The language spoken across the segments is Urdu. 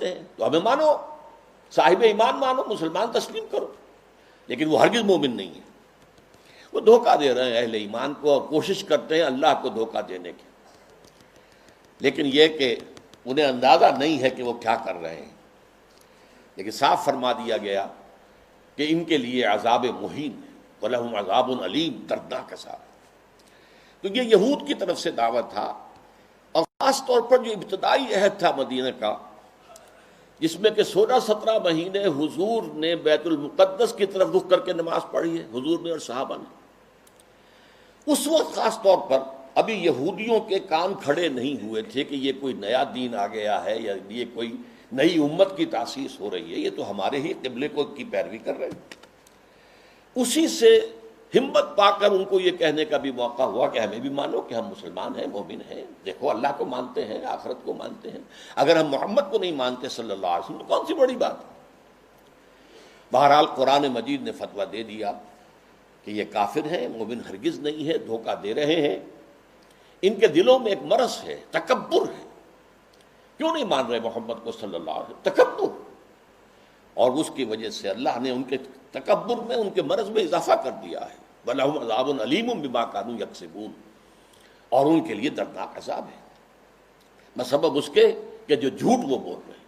مانتے ہیں تو ہمیں مانو، صاحب ایمان مانو، مسلمان تسلیم کرو، لیکن وہ ہرگز مومن نہیں ہے۔ وہ دھوکہ دے رہے ہیں اہل ایمان کو اور کوشش کرتے ہیں اللہ کو دھوکہ دینے کی، لیکن یہ کہ انہیں اندازہ نہیں ہے کہ وہ کیا کر رہے ہیں۔ لیکن صاف فرما دیا گیا کہ ان کے لیے عذاب مہین ہے، وَلَهُمْ عَذَابٌ عَلِيمٌ، دردناک عذاب۔ تو یہ یہود کی طرف سے دعوت تھا، اور خاص طور پر جو ابتدائی عہد تھا مدینہ کا، جس میں کہ 16-17 مہینے حضور نے بیت المقدس کی طرف رخ کر کے نماز پڑھی ہے، حضور نے اور صحابہ نے۔ اس وقت خاص طور پر ابھی یہودیوں کے کان کھڑے نہیں ہوئے تھے کہ یہ کوئی نیا دین آ گیا ہے یا یہ کوئی نئی امت کی تاسیس ہو رہی ہے، یہ تو ہمارے ہی قبلے کو کی پیروی کر رہے ہیں۔ اسی سے ہمت پا کر ان کو یہ کہنے کا بھی موقع ہوا کہ ہمیں بھی مانو کہ ہم مسلمان ہیں، مومن ہیں، دیکھو اللہ کو مانتے ہیں، آخرت کو مانتے ہیں، اگر ہم محمد کو نہیں مانتے صلی اللہ علیہ وسلم تو کون سی بڑی بات ہے۔ بہرحال قرآن مجید نے فتویٰ دے دیا کہ یہ کافر ہیں، مومن ہرگز نہیں ہے، دھوکہ دے رہے ہیں، ان کے دلوں میں ایک مرض ہے، تکبر ہے۔ کیوں نہیں مان رہے محمد کو صلی اللہ علیہ وسلم؟ تکبر، اور اس کی وجہ سے اللہ نے ان کے تکبر میں، ان کے مرض میں اضافہ کر دیا ہے۔ وَلَهُمْ عَذَابٌ عَلِيمٌ بِمَا كَانُوا يَكْسِبُونَ، اور ان کے لیے دردناک عذاب ہے بسبب اس کے کہ جو جھوٹ وہ بول رہے ہیں۔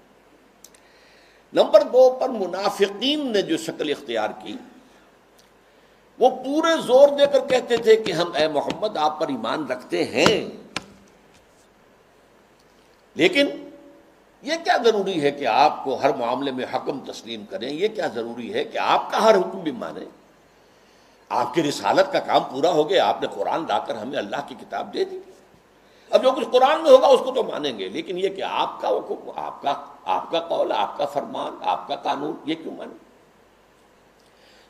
نمبر 2 پر منافقین نے جو شکل اختیار کی، وہ پورے زور دے کر کہتے تھے کہ ہم اے محمد آپ پر ایمان رکھتے ہیں، لیکن یہ کیا ضروری ہے کہ آپ کو ہر معاملے میں حکم تسلیم کریں، یہ کیا ضروری ہے کہ آپ کا ہر حکم بھی مانیں؟ آپ کی رسالت کا کام پورا ہو گیا، آپ نے قرآن لا کر ہمیں اللہ کی کتاب دے دی، اب جو کچھ قرآن میں ہوگا اس کو تو مانیں گے، لیکن یہ کہ آپ کا حکم، آپ کا قول، آپ کا فرمان، آپ کا قانون، یہ کیوں مانیں؟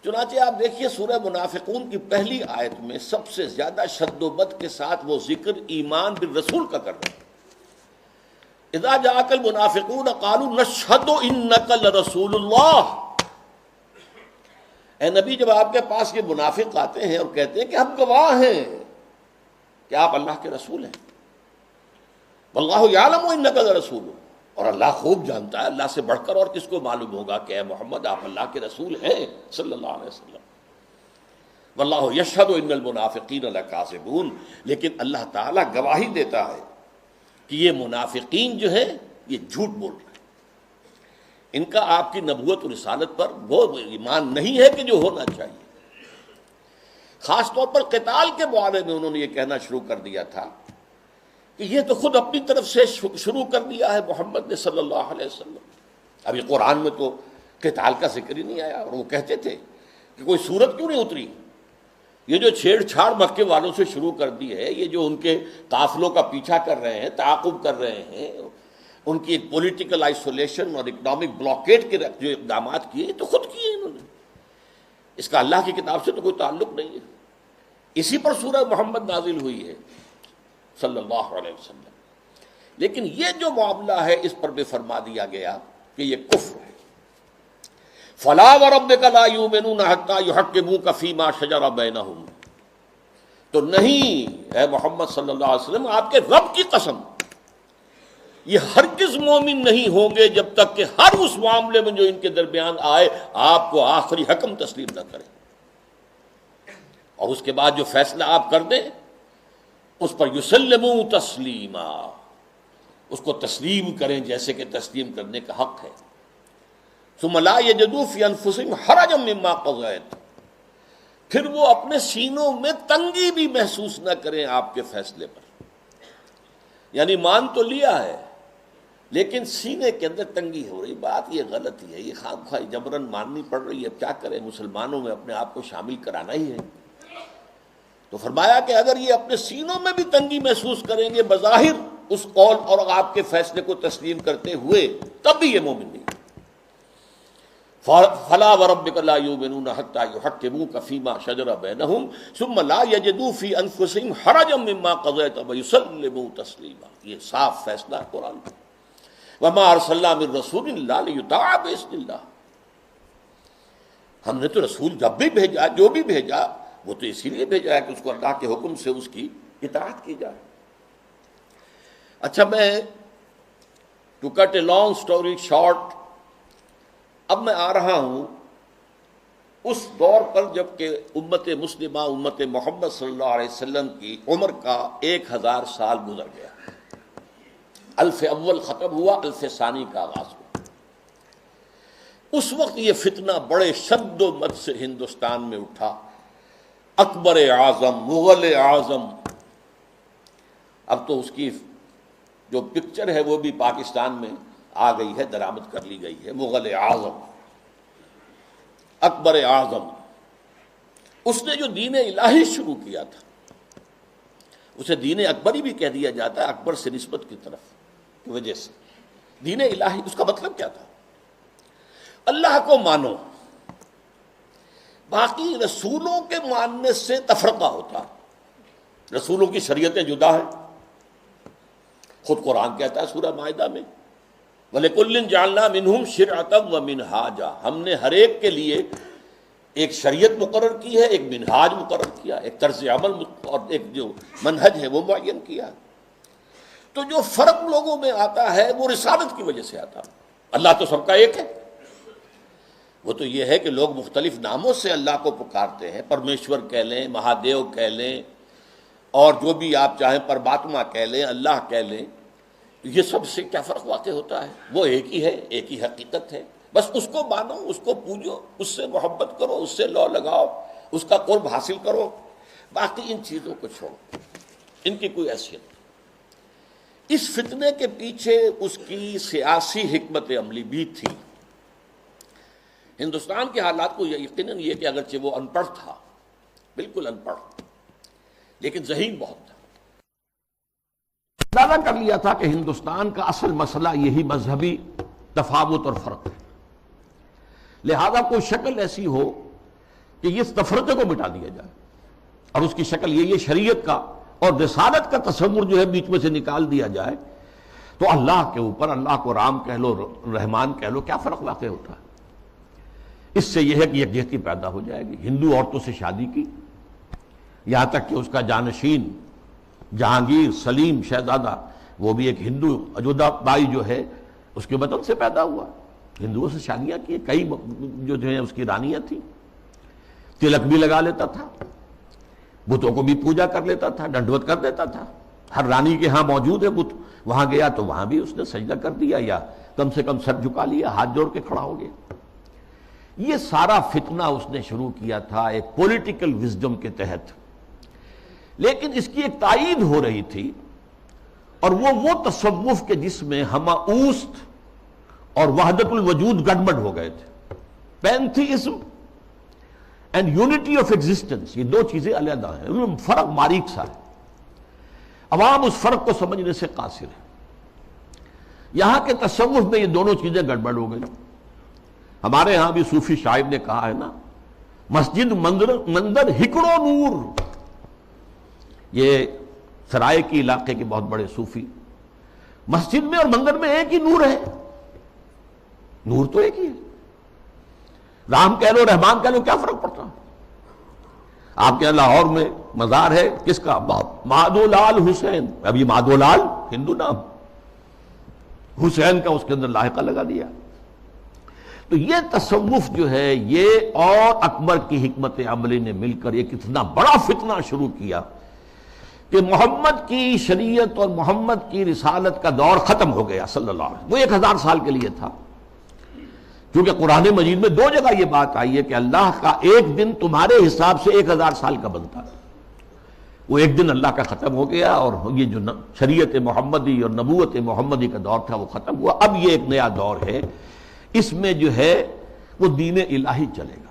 چنانچہ آپ دیکھیے سورہ منافقون کی پہلی آیت میں سب سے زیادہ شد و بد کے ساتھ وہ ذکر ایمان بالرسول کا کر رہے ہیں۔ اذا جاءک المنافقون قالوا نشہد انک لرسول اللہ، اے نبی جب آپ کے پاس یہ منافق آتے ہیں اور کہتے ہیں کہ ہم گواہ ہیں کہ آپ اللہ کے رسول ہیں، واللہ یعلم انک لرسول، اور اللہ خوب جانتا ہے، اللہ سے بڑھ کر اور کس کو معلوم ہوگا کہ اے محمد آپ اللہ کے رسول ہیں صلی اللہ علیہ وسلم، واللہ یشہد ان المنافقین لکاذبون، لیکن اللہ تعالیٰ گواہی دیتا ہے کہ یہ منافقین جو ہیں یہ جھوٹ بول رہے ہیں، ان کا آپ کی نبوت و رسالت پر وہ ایمان نہیں ہے کہ جو ہونا چاہیے۔ خاص طور پر قتال کے بارے میں انہوں نے یہ کہنا شروع کر دیا تھا کہ یہ تو خود اپنی طرف سے شروع کر دیا ہے محمد نے صلی اللہ علیہ وسلم، ابھی قرآن میں تو قتال کا ذکر ہی نہیں آیا، اور وہ کہتے تھے کہ کوئی صورت کیوں نہیں اتری، یہ جو چھیڑ چھاڑ مکے والوں سے شروع کر دی ہے، یہ جو ان کے قافلوں کا پیچھا کر رہے ہیں، تعاقب کر رہے ہیں، ان کی ایک پولیٹیکل آئسولیشن اور اکنامک بلاکیٹ کے جو اقدامات کیے یہ تو خود کیے انہوں نے، اس کا اللہ کی کتاب سے تو کوئی تعلق نہیں ہے۔ اسی پر سورہ محمد نازل ہوئی ہے صلی اللہ علیہ وسلم، لیکن یہ جو معاملہ ہے اس پر بھی فرما دیا گیا کہ یہ کفر ہے۔ فَلَا وَرَبِّكَ لَا يُؤْمِنُونَ حَتَّىٰ يُحَكِّمُوكَ فِي مَا شَجَرَ بَيْنَهُمْ، تو نہیں اے محمد صلی اللہ علیہ وسلم، آپ کے رب کی قسم، یہ ہرگز مومن نہیں ہوں گے جب تک کہ ہر اس معاملے میں جو ان کے درمیان آئے آپ کو آخری حکم تسلیم نہ کریں، اور اس کے بعد جو فیصلہ آپ کر دیں اس پر یسلموا تسلیما، اس کو تسلیم کریں جیسے کہ تسلیم کرنے کا حق ہے۔ ثم لا یجدوا فی انفسہم حرجا مما قضیت، پھر وہ اپنے سینوں میں تنگی بھی محسوس نہ کریں آپ کے فیصلے پر، یعنی مان تو لیا ہے لیکن سینے کے اندر تنگی ہو رہی، بات یہ غلط ہی ہے، یہ خام خواہ جبرن ماننی پڑ رہی ہے، اب کیا کریں، مسلمانوں میں اپنے آپ کو شامل کرانا ہی ہے۔ تو فرمایا کہ اگر یہ اپنے سینوں میں بھی تنگی محسوس کریں گے بظاہر اس قول اور آپ کے فیصلے کو تسلیم کرتے ہوئے، تب بھی یہ مومن نہیں۔ فَلَا وَرَبِّكَ لَا يُؤْمِنُونَ حَتَّىٰ يُحَكِّمُوكَ فِي مَا شَجَرَ بَيْنَهُمْ ثُمَّ لَا يَجِدُوا فِي أَنفُسِهِمْ حَرَجًا مِّمَّا قَضَيْتَ وَيُسَلِّمُوا تَسْلِيمًا، یہ صاف فیصلہ ہے قرآن کا۔ وَمَا أَرْسَلْنَا مِن رَّسُولٍ إِلَّا لِيُطَاعَ بِإِذْنِ اللَّهِ، ہم نے تو رسول جب بھی بھیجا، جو بھی بھیجا، وہ تو اسی لیے بھیجا ہے کہ اس کو اللہ کے حکم سے اس کی اطاعت کی جائے۔ اچھا، میں to cut a long story short, اب میں آ رہا ہوں اس دور پر جب کہ امت مسلمہ، امت محمد صلی اللہ علیہ وسلم کی عمر کا 1000 سال گزر گیا، الف اول ختم ہوا، الف ثانی کا آغاز ہوا۔ اس وقت یہ فتنہ بڑے شد و مد سے ہندوستان میں اٹھا، اکبر اعظم، مغل اعظم، اب تو اس کی جو پکچر ہے وہ بھی پاکستان میں آ گئی ہے، درآمد کر لی گئی ہے، مغل اعظم، اکبر اعظم۔ اس نے جو دین الہی شروع کیا تھا، اسے دین اکبری بھی کہہ دیا جاتا ہے، اکبر سے نسبت کی طرف کی وجہ سے۔ دین الہی اس کا مطلب کیا تھا؟ اللہ کو مانو، باقی رسولوں کے ماننے سے تفرقہ ہوتا، رسولوں کی شریعتیں جدا ہیں، خود قرآن کہتا ہے سورہ مائدہ میں وَلِكُلٍّ جَعَلْنَا مِنْهُمْ شِرْعَةً وَمِنْهَاجًا، ہم نے ہر ایک کے لیے ایک شریعت مقرر کی ہے، ایک منہاج مقرر کیا، ایک طرز عمل اور ایک جو منہج ہے وہ معین کیا۔ تو جو فرق لوگوں میں آتا ہے وہ رسالت کی وجہ سے آتا ہے۔ اللہ تو سب کا ایک ہے، وہ تو یہ ہے کہ لوگ مختلف ناموں سے اللہ کو پکارتے ہیں، پرمیشور کہہ لیں، مہادیو کہہ لیں، اور جو بھی آپ چاہیں پرماتما کہہ لیں، اللہ کہہ لیں، یہ سب سے کیا فرق واقع ہوتا ہے؟ وہ ایک ہی ہے، ایک ہی حقیقت ہے، بس اس کو مانو، اس کو پوجو، اس سے محبت کرو، اس سے لو لگاؤ، اس کا قرب حاصل کرو، باقی ان چیزوں کو چھوڑو، ان کی کوئی حیثیت نہیں۔ اس فتنے کے پیچھے اس کی سیاسی حکمت عملی بھی تھی۔ ہندوستان کے حالات کو یقیناً یہ کہ اگرچہ وہ ان پڑھ تھا، بالکل ان پڑھ، لیکن ذہین بہت تھا، اندازہ کر لیا تھا کہ ہندوستان کا اصل مسئلہ یہی مذہبی تفاوت اور فرق ہے، لہذا کوئی شکل ایسی ہو کہ اس تفرقے کو مٹا دیا جائے، اور اس کی شکل یہ شریعت کا اور رسالت کا تصور جو ہے بیچ میں سے نکال دیا جائے، تو اللہ کے اوپر، اللہ کو رام کہہ لو، رحمان کہہ لو، کیا فرق واقع ہوتا ہے؟ اس سے یہ ہے کہ یکجہتی پیدا ہو جائے گی۔ ہندو عورتوں سے شادی کی، یہاں تک کہ اس کا جانشین جہانگیر سلیم شہزادہ، وہ بھی ایک ہندو، اجودھا بائی جو ہے اس کے وطن سے پیدا ہوا، ہندوؤں سے شادیاں کی، کئی جو ہیں اس کی رانیاں تھیں، تلک بھی لگا لیتا تھا، بتوں کو بھی پوجا کر لیتا تھا، ڈنڈوت کر دیتا تھا، ہر رانی کے ہاں موجود ہے بت، وہاں گیا تو وہاں بھی اس نے سجدہ کر دیا، یا کم سے کم سر جھکا لیا، ہاتھ جوڑ کے کھڑا ہو گیا۔ یہ سارا فتنہ اس نے شروع کیا تھا ایک پولیٹیکل وزڈم کے تحت، لیکن اس کی ایک تائید ہو رہی تھی، اور وہ تصوف کے جس میں ہمہ اوست اور وحدت الوجود گڑبڑ ہو گئے تھے۔ Pantheism and unity of existence, یہ دو چیزیں علیحدہ ہیں، ان میں فرق باریک سا ہے، عوام اس فرق کو سمجھنے سے قاصر ہے۔ یہاں کے تصوف میں یہ دونوں چیزیں گڑبڑ ہو گئی۔ ہمارے ہاں بھی صوفی شاعر نے کہا ہے نا، مسجد مندر ہکڑو نور، یہ سرائے کی علاقے کے بہت بڑے صوفی، مسجد میں اور مندر میں ایک ہی نور ہے، نور تو ایک ہی ہے، رام کہہ لو، رحمان کہہ لو، کیا فرق پڑتا؟ آپ کے لاہور میں مزار ہے کس کا؟ مادھو لال حسین، ابھی مادھو لال ہندو نام، حسین کا اس کے اندر لاحقہ لگا دیا۔ تو یہ تصوف جو ہے، یہ اور اکبر کی حکمت عملی نے مل کر ایک اتنا بڑا فتنہ شروع کیا کہ محمد کی شریعت اور محمد کی رسالت کا دور ختم ہو گیا صلی اللہ علیہ وسلم۔ وہ 1000 سال کے لیے تھا، کیونکہ قرآن مجید میں 2 جگہ یہ بات آئی ہے کہ اللہ کا ایک دن تمہارے حساب سے 1000 سال کا بنتا ہے۔ وہ ایک دن اللہ کا ختم ہو گیا، اور یہ جو شریعت محمدی اور نبوت محمدی کا دور تھا وہ ختم ہوا۔ اب یہ ایک نیا دور ہے، اس میں جو ہے وہ دین الہی چلے گا۔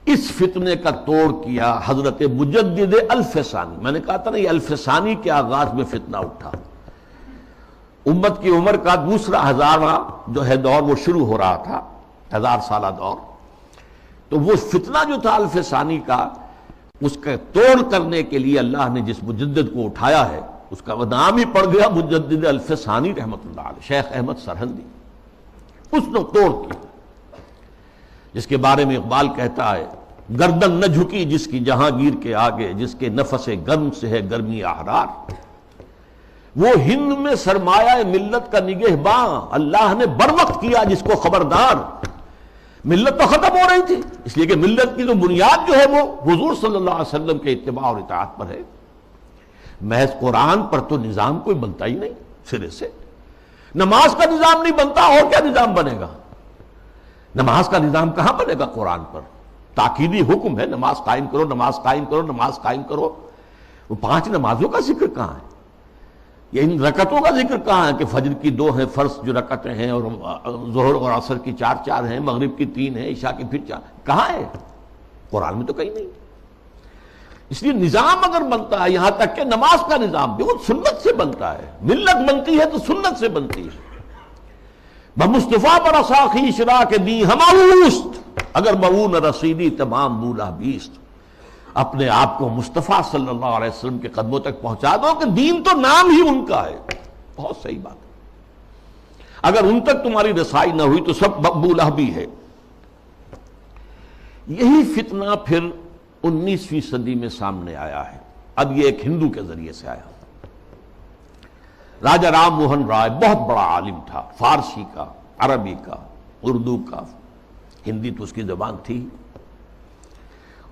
اس فتنے کا توڑ کیا حضرت مجدد الف ثانی۔ میں نے کہا تھا نا، یہ الف ثانی کے آغاز میں فتنہ اٹھا، امت کی عمر کا دوسرا ہزارواں جو ہے دور وہ شروع ہو رہا تھا، 1000 سالہ دور۔ تو وہ فتنہ جو تھا الف ثانی کا، اس کا توڑ کرنے کے لیے اللہ نے جس مجدد کو اٹھایا ہے، اس کا نام ہی پڑ گیا مجدد الف ثانی رحمۃ اللہ علیہ، شیخ احمد سرہندی۔ اس نے توڑ کیا، جس کے بارے میں اقبال کہتا ہے، گردن نہ جھکی جس کی جہانگیر کے آگے، جس کے نفس گرم سے ہے گرمی احرار۔ وہ ہند میں سرمایہ ملت کا نگہباں اللہ نے بر وقت کیا جس کو خبردار. ملت تو ختم ہو رہی تھی، اس لیے کہ ملت کی جو بنیاد جو ہے وہ حضور صلی اللہ علیہ وسلم کے اتباع اور اطاعت پر ہے. محض قرآن پر تو نظام کوئی بنتا ہی نہیں سرے سے. نماز کا نظام نہیں بنتا، اور کیا نظام بنے گا؟ نماز کا نظام کہاں بنے گا قرآن پر؟ تاکیدی حکم ہے نماز قائم کرو، نماز قائم کرو، نماز قائم کرو. وہ 5 نمازوں کا ذکر کہاں ہے؟ یہ ان رکعتوں کا ذکر کہاں ہے کہ فجر کی 2 ہیں فرض جو رکعتیں ہیں، اور ظہر اور عصر کی 4 ہیں، مغرب کی 3 ہیں، عشاء کی پھر 4. کہاں ہے؟ قرآن میں تو کہیں نہیں. اس لیے نظام اگر بنتا ہے، یہاں تک کہ نماز کا نظام بھی وہ سنت سے بنتا ہے. ملت بنتی ہے تو سنت سے بنتی ہے. بمصطفیٰ پر اساخی شرا کے دی ہماوست، اگر مئو نہ رسیدی تمام بولا بیست. اپنے آپ کو مصطفیٰ صلی اللہ علیہ وسلم کے قدموں تک پہنچا دو کہ دین تو نام ہی ان کا ہے. بہت صحیح بات ہے. اگر ان تک تمہاری رسائی نہ ہوئی تو سب بولا بھی ہے. یہی فتنہ پھر 19ویں صدی میں سامنے آیا ہے. اب یہ ایک ہندو کے ذریعے سے آیا. راجہ رام موہن رائے بہت بڑا عالم تھا، فارسی کا، عربی کا، اردو کا، ہندی تو اس کی زبان تھی.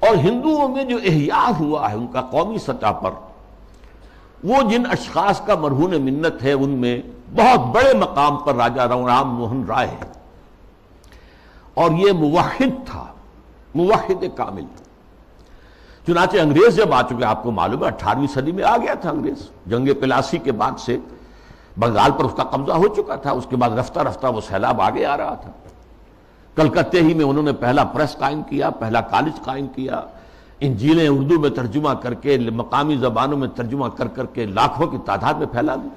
اور ہندوؤں میں جو احیاء ہوا ہے ان کا قومی سطح پر، وہ جن اشخاص کا مرہون منت ہے ان میں بہت بڑے مقام پر راجہ رام موہن رائے ہے. اور یہ موحد تھا، موحد کامل. چنانچہ انگریز جب آ چکے، آپ کو معلوم ہے 18ویں صدی میں آ گیا تھا انگریز. جنگ پلاسی کے بعد سے بنگال پر اس کا قبضہ ہو چکا تھا. اس کے بعد رفتہ رفتہ وہ سیلاب آگے آ رہا تھا. کلکتے ہی میں انہوں نے پہلا پریس قائم کیا، پہلا کالج قائم کیا. انجیلیں اردو میں ترجمہ کر کے، مقامی زبانوں میں ترجمہ کر کر کے لاکھوں کی تعداد میں پھیلا دی.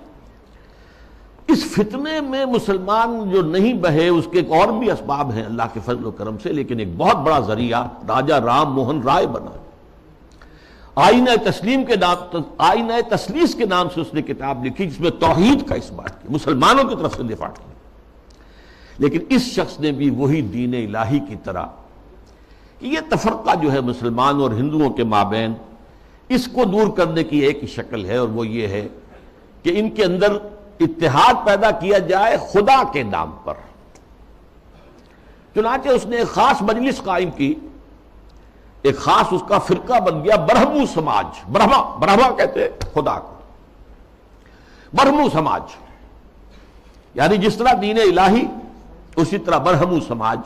اس فتنے میں مسلمان جو نہیں بہے اس کے ایک اور بھی اسباب ہیں اللہ کے فضل و کرم سے، لیکن ایک بہت بڑا ذریعہ راجہ رام موہن رائے بنا. آئینہ تسلیم کے نام، آئینہ تسلیس کے نام سے اس نے کتاب لکھی جس میں توحید کا اس بات کی، مسلمانوں کی طرف سے دفاع کی. لیکن اس شخص نے بھی وہی دین الہی کی طرح کہ یہ تفرقہ جو ہے مسلمان اور ہندوؤں کے مابین، اس کو دور کرنے کی ایک ہی شکل ہے، اور وہ یہ ہے کہ ان کے اندر اتحاد پیدا کیا جائے خدا کے نام پر. چنانچہ اس نے ایک خاص مجلس قائم کی، ایک خاص اس کا فرقہ بن گیا برہمو سماج. برہما کہتے ہیں خدا کو. برہمو سماج یعنی جس طرح دین الہی اسی طرح برہمو سماج.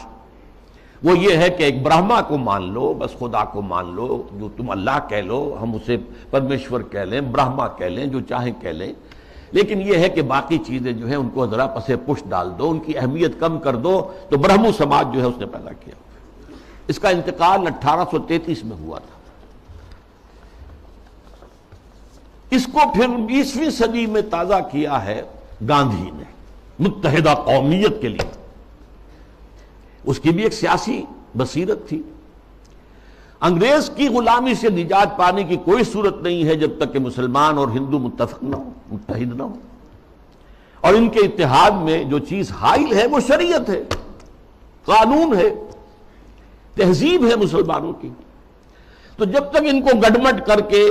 وہ یہ ہے کہ ایک برہما کو مان لو، بس خدا کو مان لو، جو تم اللہ کہہ لو، ہم اسے پرمیشور کہہ لیں، برہما کہہ لیں، جو چاہیں کہہ لیں. لیکن یہ ہے کہ باقی چیزیں جو ہیں ان کو ذرا پسے پشت ڈال دو، ان کی اہمیت کم کر دو. تو برہمو سماج جو ہے اس نے پیدا کیا. اس کا انتقال 1833 میں ہوا تھا. اس کو پھر 20ویں صدی میں تازہ کیا ہے گاندھی نے متحدہ قومیت کے لیے. اس کی بھی ایک سیاسی بصیرت تھی. انگریز کی غلامی سے نجات پانے کی کوئی صورت نہیں ہے جب تک کہ مسلمان اور ہندو متفق نہ ہو، متحد نہ ہو. اور ان کے اتحاد میں جو چیز حائل ہے وہ شریعت ہے، قانون ہے، تہذیب ہے مسلمانوں کی. تو جب تک ان کو گڈمٹ کر کے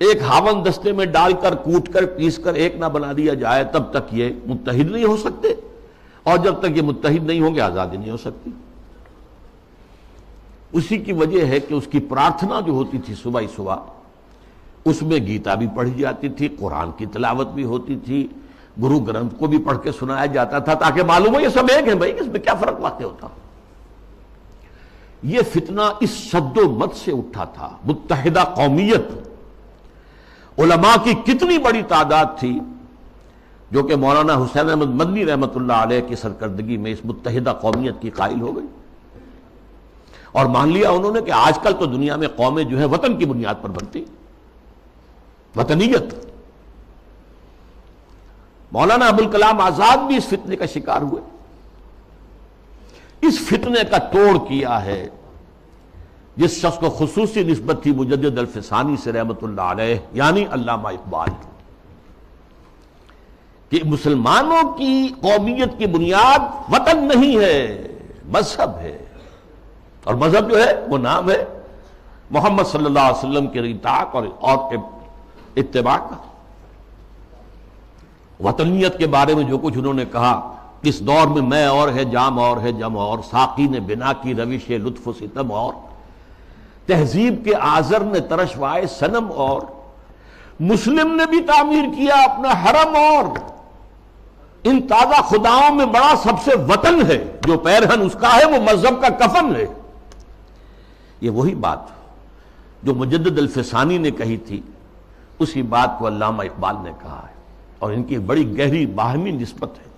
ایک ہاون دستے میں ڈال کر کوٹ کر پیس کر ایک نہ بنا دیا جائے تب تک یہ متحد نہیں ہو سکتے، اور جب تک یہ متحد نہیں ہوں گے آزادی نہیں ہو سکتی. اسی کی وجہ ہے کہ اس کی پرارتھنا جو ہوتی تھی صبح ہی صبح، اس میں گیتا بھی پڑھی جاتی تھی، قرآن کی تلاوت بھی ہوتی تھی، گرو گرنتھ کو بھی پڑھ کے سنایا جاتا تھا تاکہ معلوم ہو یہ سب ایک ہیں بھائی، اس میں کیا فرق واقع ہوتا. یہ فتنہ اس شد و مت سے اٹھا تھا. متحدہ قومیت، علماء کی کتنی بڑی تعداد تھی جو کہ مولانا حسین احمد مدنی رحمۃ اللہ علیہ کی سرکردگی میں اس متحدہ قومیت کی قائل ہو گئی. اور مان لیا انہوں نے کہ آج کل تو دنیا میں قومیں جو ہے وطن کی بنیاد پر بنتی، وطنیت. مولانا ابوالکلام آزاد بھی اس فتنے کا شکار ہوئے. اس فتنے کا توڑ کیا ہے جس شخص کو خصوصی نسبت تھی مجدد الفسانی سے رحمۃ اللہ علیہ، یعنی علامہ اقبال، کہ مسلمانوں کی قومیت کی بنیاد وطن نہیں ہے، مذہب ہے. اور مذہب جو ہے وہ نام ہے محمد صلی اللہ علیہ وسلم کے اطاعت اور اتباع کا. وطنیت کے بارے میں جو کچھ انہوں نے کہا، اس دور میں اور ہے، جام اور ہے، جم اور، ساقی نے بنا کی روش لطف و ستم اور، تہذیب کے آزر نے ترشوائے صنم اور، مسلم نے بھی تعمیر کیا اپنا حرم اور، ان تازہ خداؤں میں بڑا سب سے وطن ہے، جو پیرہن اس کا ہے وہ مذہب کا کفن ہے۔ یہ وہی بات جو مجدد الفسانی نے کہی تھی، اسی بات کو علامہ اقبال نے کہا ہے، اور ان کی بڑی گہری باہمی نسبت ہے۔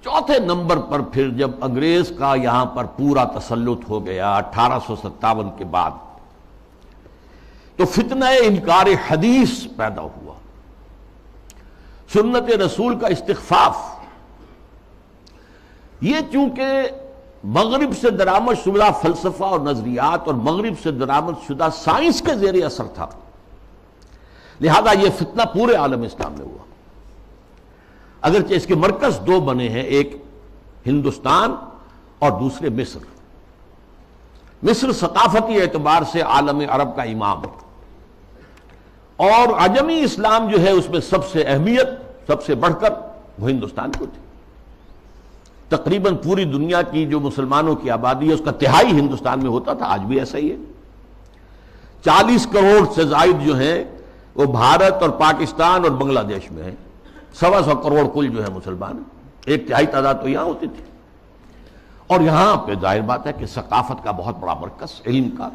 چوتھے نمبر پر پھر جب انگریز کا یہاں پر پورا تسلط ہو گیا 1857 کے بعد، تو فتنہ انکار حدیث پیدا ہوا، سنت رسول کا استخفاف۔ یہ چونکہ مغرب سے درآمد شدہ فلسفہ اور نظریات اور مغرب سے درآمد شدہ سائنس کے زیر اثر تھا، لہذا یہ فتنہ پورے عالم اسلام میں ہوا، اگرچہ اس کے مرکز دو بنے ہیں، ایک ہندوستان اور دوسرے مصر۔ مصر ثقافتی اعتبار سے عالم عرب کا امام، اور عجمی اسلام جو ہے اس میں سب سے اہمیت، سب سے بڑھ کر وہ ہندوستان کو تھی۔ تقریباً پوری دنیا کی جو مسلمانوں کی آبادی ہے اس کا تہائی ہندوستان میں ہوتا تھا، آج بھی ایسا ہی ہے۔ 40 کروڑ سے زائد جو ہیں وہ بھارت اور پاکستان اور بنگلہ دیش میں ہیں، 125 کروڑ کل جو ہے مسلمان، ایک تہائی تعداد تو یہاں ہوتی تھی۔ اور یہاں پہ ظاہر بات ہے کہ ثقافت کا بہت بڑا مرکز، علم کا۔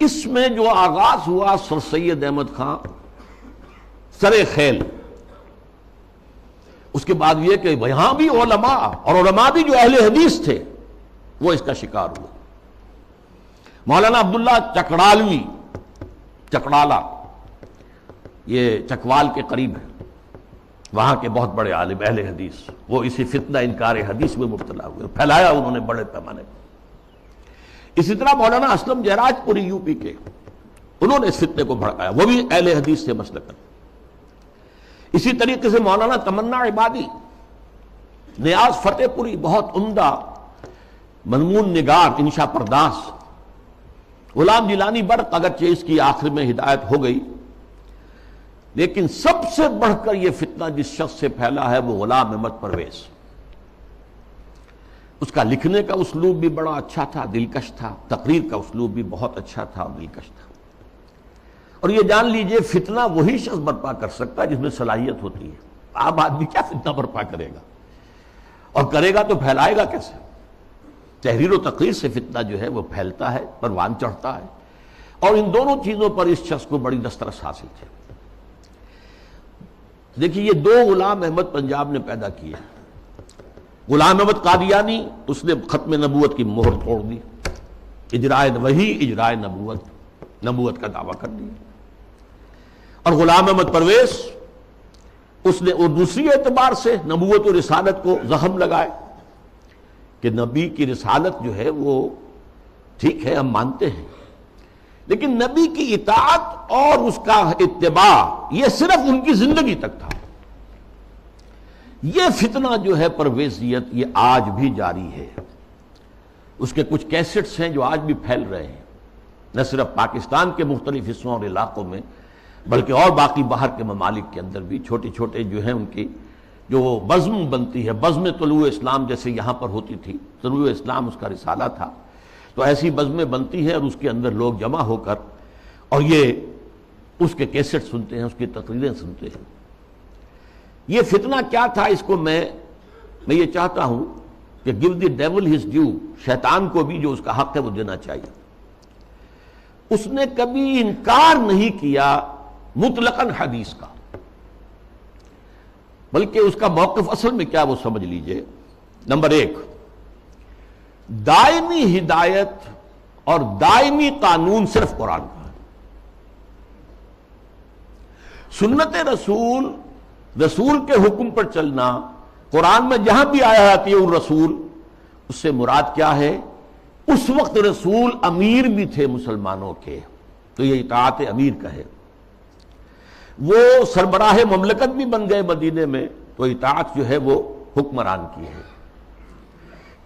اس میں جو آغاز ہوا سر سید احمد خان سر خیل، اس کے بعد یہ کہ یہاں بھی علماء، اور علماء بھی جو اہل حدیث تھے، وہ اس کا شکار ہوئے۔ مولانا عبداللہ چکڑالوی، چکڑالہ یہ چکوال کے قریب ہے، وہاں کے بہت بڑے عالم اہل حدیث، وہ اسی فتنہ انکار حدیث میں مبتلا ہوئے، پھیلایا انہوں نے بڑے پیمانے پر۔ اسی طرح مولانا اسلم جیراج پوری یو پی کے، انہوں نے اس فتنے کو بھڑکایا، وہ بھی اہل حدیث سے مسلکن۔ اسی طریقے سے مولانا تمنا عبادی، نیاز فتح پوری، بہت عمدہ مضمون نگار، انشا پرداس۔ غلام جیلانی برق، اگرچہ اس کی آخر میں ہدایت ہو گئی، لیکن سب سے بڑھ کر یہ فتنہ جس شخص سے پھیلا ہے وہ غلام احمد پرویز۔ اس کا لکھنے کا اسلوب بھی بڑا اچھا تھا، دلکش تھا، تقریر کا اسلوب بھی بہت اچھا تھا اور دلکش تھا۔ اور یہ جان لیجئے فتنہ وہی شخص برپا کر سکتا ہے جس میں صلاحیت ہوتی ہے۔ عام آدمی کیا فتنہ برپا کرے گا، اور کرے گا تو پھیلائے گا کیسے؟ تحریر و تقریر سے فتنہ جو ہے وہ پھیلتا ہے، پروان چڑھتا ہے، اور ان دونوں چیزوں پر اس شخص کو بڑی دسترس حاصل تھی۔ دیکھیے یہ دو غلام احمد پنجاب نے پیدا کیے۔ غلام احمد قادیانی، اس نے ختم نبوت کی مہر توڑ دی، اجرائے وحی، اجرائے نبوت کا دعویٰ کر دیا۔ اور غلام احمد پرویز، اس نے اور دوسری اعتبار سے نبوت و رسالت کو زخم لگائے کہ نبی کی رسالت جو ہے وہ ٹھیک ہے، ہم مانتے ہیں، لیکن نبی کی اطاعت اور اس کا اتباع یہ صرف ان کی زندگی تک تھا۔ یہ فتنہ جو ہے پرویزیت، یہ آج بھی جاری ہے۔ اس کے کچھ کیسٹس ہیں جو آج بھی پھیل رہے ہیں، نہ صرف پاکستان کے مختلف حصوں اور علاقوں میں، بلکہ اور باقی باہر کے ممالک کے اندر بھی چھوٹے چھوٹے جو ہیں ان کی جو بزم بنتی ہے، بزم طلوع اسلام جیسے یہاں پر ہوتی تھی، طلوع اسلام اس کا رسالہ تھا، تو ایسی بزمیں بنتی ہیں اور اس کے اندر لوگ جمع ہو کر اور یہ اس کے کیسٹ سنتے ہیں، اس کی تقریریں سنتے ہیں۔ یہ فتنہ کیا تھا، اس کو میں یہ چاہتا ہوں کہ give the devil his due، شیطان کو بھی جو اس کا حق ہے وہ دینا چاہیے۔ اس نے کبھی انکار نہیں کیا مطلقاً حدیث کا، بلکہ اس کا موقف اصل میں کیا وہ سمجھ لیجئے۔ نمبر 1، دائمی ہدایت اور دائمی قانون صرف قرآن کا ہے۔ سنت رسول کے حکم پر چلنا، قرآن میں جہاں بھی آیا ہے اطیعوا الرسول، اس سے مراد کیا ہے؟ اس وقت رسول امیر بھی تھے مسلمانوں کے، تو یہ اطاعت امیر کا ہے۔ وہ سربراہ مملکت بھی بن گئے مدینے میں، تو اطاعت جو ہے وہ حکمران کی ہے۔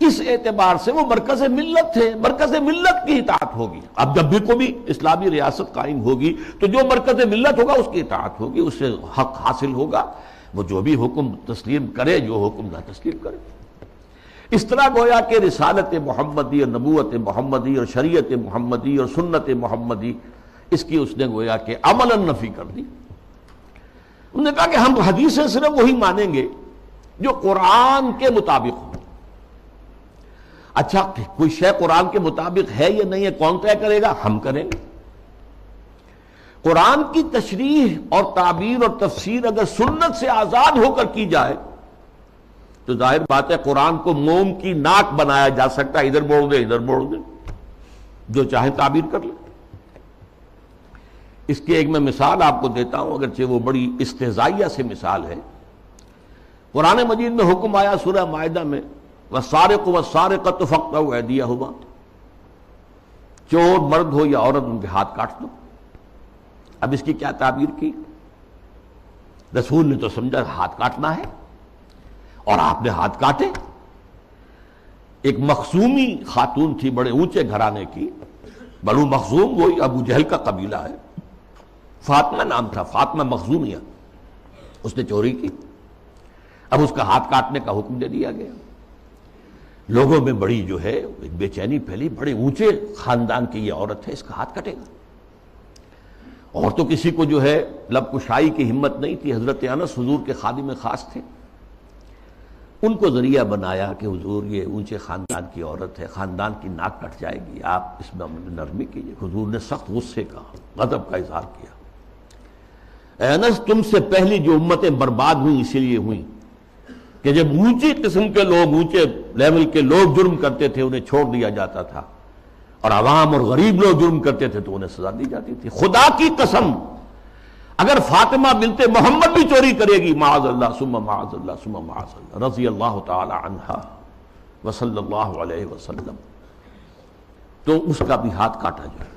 اس اعتبار سے وہ مرکز ملت تھے، مرکز ملت کی اطاعت ہوگی۔ اب جب بھی کوئی اسلامی ریاست قائم ہوگی تو جو مرکز ملت ہوگا اس کی اطاعت ہوگی، اس سے حق حاصل ہوگا، وہ جو بھی حکم تسلیم کرے، جو حکم نہ تسلیم کرے۔ اس طرح گویا کہ رسالت محمدی اور نبوت محمدی اور شریعت محمدی اور سنت محمدی، اس کی اس نے گویا کہ عملاً نفی کر دی۔ انہوں نے کہا کہ ہم حدیثیں صرف وہی مانیں گے جو قرآن کے مطابق ہو۔ اچھا کوئی شے قرآن کے مطابق ہے یا نہیں ہے کون طے کرے گا؟ ہم کریں گے۔ قرآن کی تشریح اور تعبیر اور تفسیر اگر سنت سے آزاد ہو کر کی جائے تو ظاہر بات ہے قرآن کو موم کی ناک بنایا جا سکتا ہے، ادھر موڑ دے ادھر موڑ دے، جو چاہے تعبیر کر لے۔ اس کی ایک میں مثال آپ کو دیتا ہوں، اگرچہ وہ بڑی استہزائیہ سے مثال ہے۔ قرآن مجید میں حکم آیا سورہ مائدہ میں وَالسَّارِقُ وَالسَّارِقَةُ فَاقْطَعُوا أَيْدِيَهُمَا، چور مرد ہو یا عورت ان کے ہاتھ کاٹ دو۔ اب اس کی کیا تعبیر کی؟ رسول نے تو سمجھا ہاتھ کاٹنا ہے اور آپ نے ہاتھ کاٹے۔ ایک مخزومی خاتون تھی بڑے اونچے گھرانے کی، بنو مخزوم وہی ابو جہل کا قبیلہ ہے، فاطمہ نام تھا، فاطمہ مخزومیہ، اس نے چوری کی۔ اب اس کا ہاتھ کاٹنے کا حکم دے دیا گیا۔ لوگوں میں بڑی جو ہے ایک بے چینی پھیلی، بڑے اونچے خاندان کی یہ عورت ہے، اس کا ہاتھ کٹے گا۔ اور تو کسی کو جو ہے لب کشائی کی ہمت نہیں تھی۔ حضرت انس حضور کے خادم خاص تھے، ان کو ذریعہ بنایا کہ حضور یہ اونچے خاندان کی عورت ہے، خاندان کی ناک کٹ جائے گی، آپ اس میں نرمی کیجیے۔ حضور نے سخت غصے کا غضب کا اظہار کیا، اے انس تم سے پہلی جو امتیں برباد ہوئیں اسی لیے ہوئیں کہ جب اونچی قسم کے لوگ، اونچے لیول کے لوگ جرم کرتے تھے انہیں چھوڑ دیا جاتا تھا، اور عوام اور غریب لوگ جرم کرتے تھے تو انہیں سزا دی جاتی تھی۔ خدا کی قسم اگر فاطمہ بنت محمد بھی چوری کرے گی، معاذ اللہ ثم معاذ اللہ ثم معاذ اللہ، رضی اللہ تعالی عنہا وصلی اللہ علیہ وسلم، تو اس کا بھی ہاتھ کاٹا جائے۔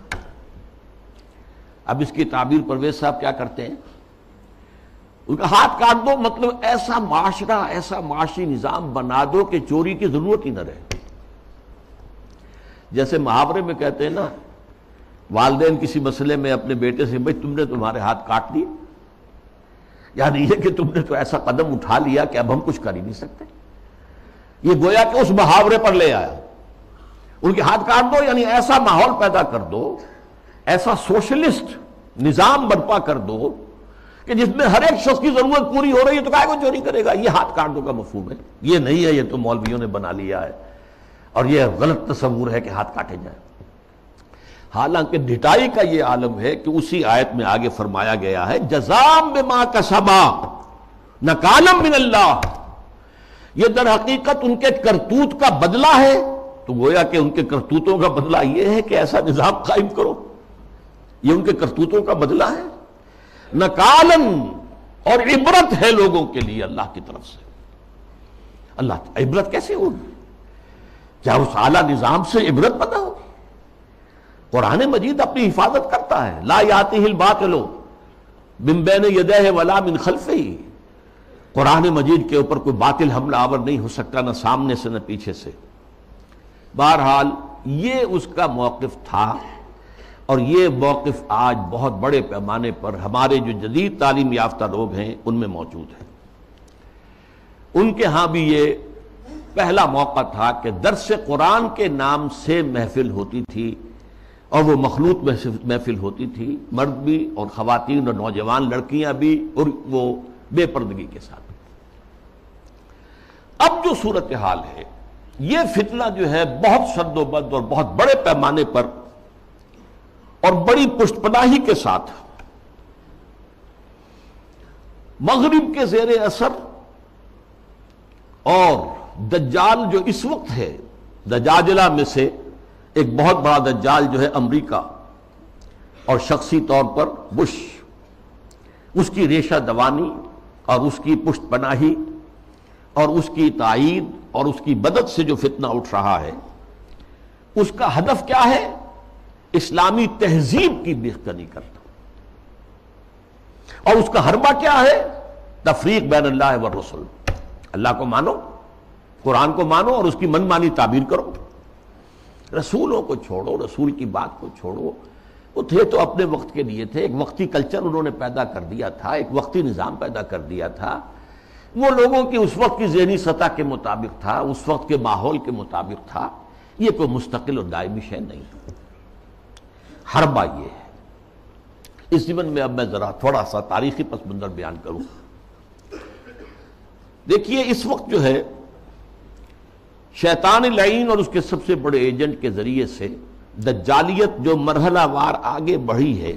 اب اس کی تعبیر پرویز صاحب کیا کرتے ہیں؟ ان کا ہاتھ کاٹ دو مطلب ایسا معاشرہ، ایسا معاشی نظام بنا دو کہ چوری کی ضرورت ہی نہ رہے۔ جیسے محاورے میں کہتے ہیں نا، والدین کسی مسئلے میں اپنے بیٹے سے بھائی تم نے تمہارے ہاتھ کاٹ دیے، یعنی یہ کہ تم نے تو ایسا قدم اٹھا لیا کہ اب ہم کچھ کر ہی نہیں سکتے۔ یہ گویا کہ اس محاورے پر لے آیا، ان کے ہاتھ کاٹ دو یعنی ایسا ماحول پیدا کر دو، ایسا سوشلسٹ نظام برپا کر دو کہ جس میں ہر ایک شخص کی ضرورت پوری ہو رہی ہے تو کہا کو چوری کرے گا۔ یہ ہاتھ کاٹ دو کا مفہوم ہے، یہ نہیں ہے، یہ تو مولویوں نے بنا لیا ہے، اور یہ غلط تصور ہے کہ ہاتھ کاٹے جائیں۔ حالانکہ ڈٹائی کا یہ عالم ہے کہ اسی آیت میں آگے فرمایا گیا ہے جزاء بما کسبا نکالا من اللہ، یہ در حقیقت ان کے کرتوت کا بدلہ ہے۔ تو گویا کہ ان کے کرتوتوں کا بدلہ یہ ہے کہ ایسا نظام قائم کرو، یہ ان کے کرتوتوں کا بدلہ ہے۔ نکالن، اور عبرت ہے لوگوں کے لیے اللہ کی طرف سے۔ اللہ عبرت کیسے ہوگی؟ کیا اس اعلیٰ نظام سے عبرت پیدا ہوگی؟ قرآن مجید اپنی حفاظت کرتا ہے، لا یاتیہ الباطل من بین یدیہ ولا من خلفہ، قرآن مجید کے اوپر کوئی باطل حملہ آور نہیں ہو سکتا، نہ سامنے سے نہ پیچھے سے۔ بہرحال یہ اس کا موقف تھا، اور یہ موقف آج بہت بڑے پیمانے پر ہمارے جو جدید تعلیم یافتہ لوگ ہیں ان میں موجود ہے۔ ان کے ہاں بھی یہ پہلا موقع تھا کہ درس قرآن کے نام سے محفل ہوتی تھی، اور وہ مخلوط محفل ہوتی تھی، مرد بھی اور خواتین اور نوجوان لڑکیاں بھی، اور وہ بے پردگی کے ساتھ۔ اب جو صورتحال ہے، یہ فتنہ جو ہے بہت شد و بد اور بہت بڑے پیمانے پر اور بڑی پشت پناہی کے ساتھ مغرب کے زیر اثر، اور دجال جو اس وقت ہے، دجاجلہ میں سے ایک بہت بڑا دجال جو ہے امریکہ، اور شخصی طور پر بش، اس کی ریشہ دوانی اور اس کی پشت پناہی اور اس کی تائید اور اس کی مدد سے جو فتنہ اٹھ رہا ہے، اس کا ہدف کیا ہے؟ اسلامی تہذیب کی بیخکنی کرنا، اور اس کا حربہ کیا ہے؟ تفریق بین اللہ والرسل، اللہ کو مانو، قرآن کو مانو اور اس کی من مانی تعبیر کرو، رسولوں کو چھوڑو، رسول کی بات کو چھوڑو۔ وہ تھے تو اپنے وقت کے لیے تھے، ایک وقتی کلچر انہوں نے پیدا کر دیا تھا، ایک وقتی نظام پیدا کر دیا تھا، وہ لوگوں کی اس وقت کی ذہنی سطح کے مطابق تھا، اس وقت کے ماحول کے مطابق تھا، یہ کوئی مستقل اور دائمی شے نہیں۔ حربہ یہ ہے۔ اس ضمن میں اب میں ذرا تھوڑا سا تاریخی پس منظر بیان کروں۔ دیکھیے اس وقت جو ہے شیطان لعین اور اس کے سب سے بڑے ایجنٹ کے ذریعے سے دجالیت جو مرحلہ وار آگے بڑھی ہے،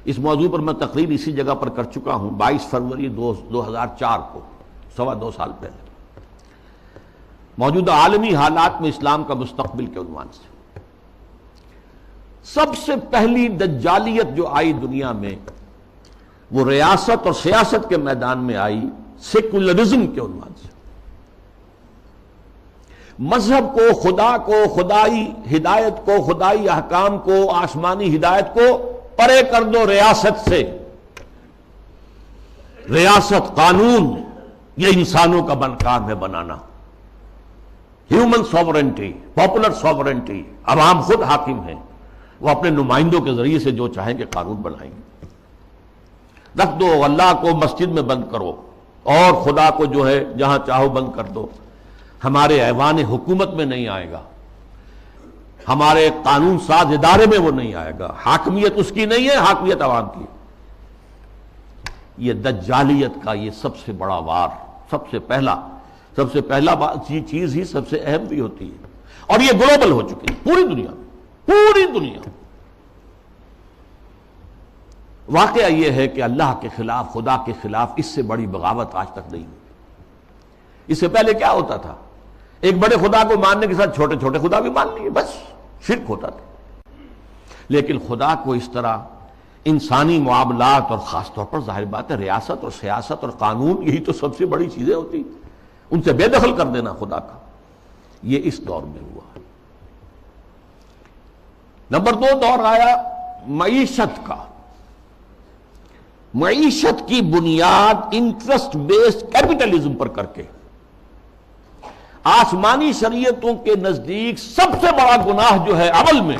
اس موضوع پر میں تقریر اسی جگہ پر کر چکا ہوں 22 فروری 2004 کو، 2.25 سال پہلے، موجودہ عالمی حالات میں اسلام کا مستقبل کے عنوان سے۔ سب سے پہلی دجالیت جو آئی دنیا میں وہ ریاست اور سیاست کے میدان میں آئی، سیکولرزم کے عنوان سے۔ مذہب کو، خدا کو، خدائی ہدایت کو، خدائی احکام کو، آسمانی ہدایت کو پرے کر دو ریاست سے۔ ریاست، قانون، یہ انسانوں کا کام ہے بنانا۔ ہیومن سوورنٹی، پاپولر سوورنٹی، عوام خود حاکم ہیں، وہ اپنے نمائندوں کے ذریعے سے جو چاہیں گے قانون بنائیں گے۔ رکھ دو اللہ کو مسجد میں بند کرو اور خدا کو جو ہے جہاں چاہو بند کر دو، ہمارے ایوان حکومت میں نہیں آئے گا، ہمارے قانون ساز ادارے میں وہ نہیں آئے گا، حاکمیت اس کی نہیں ہے، حاکمیت عوام کی۔ یہ دجالیت کا یہ سب سے بڑا وار، سب سے پہلا چیز ہی سب سے اہم بھی ہوتی ہے، اور یہ گلوبل ہو چکی ہے پوری دنیا میں، پوری دنیا۔ واقعہ یہ ہے کہ اللہ کے خلاف، خدا کے خلاف اس سے بڑی بغاوت آج تک نہیں ہوئی۔ اس سے پہلے کیا ہوتا تھا؟ ایک بڑے خدا کو ماننے کے ساتھ چھوٹے چھوٹے خدا بھی مان لیے، بس شرک ہوتا تھا۔ لیکن خدا کو اس طرح انسانی معاملات اور خاص طور پر ظاہر بات ہے ریاست اور سیاست اور قانون، یہی تو سب سے بڑی چیزیں ہوتی، ان سے بے دخل کر دینا خدا کا، یہ اس دور میں ہوا۔ نمبر 2 دور آیا معیشت کا۔ معیشت کی بنیاد انٹرسٹ بیسڈ کیپٹلزم پر کر کے، آسمانی شریعتوں کے نزدیک سب سے بڑا گناہ جو ہے عمل میں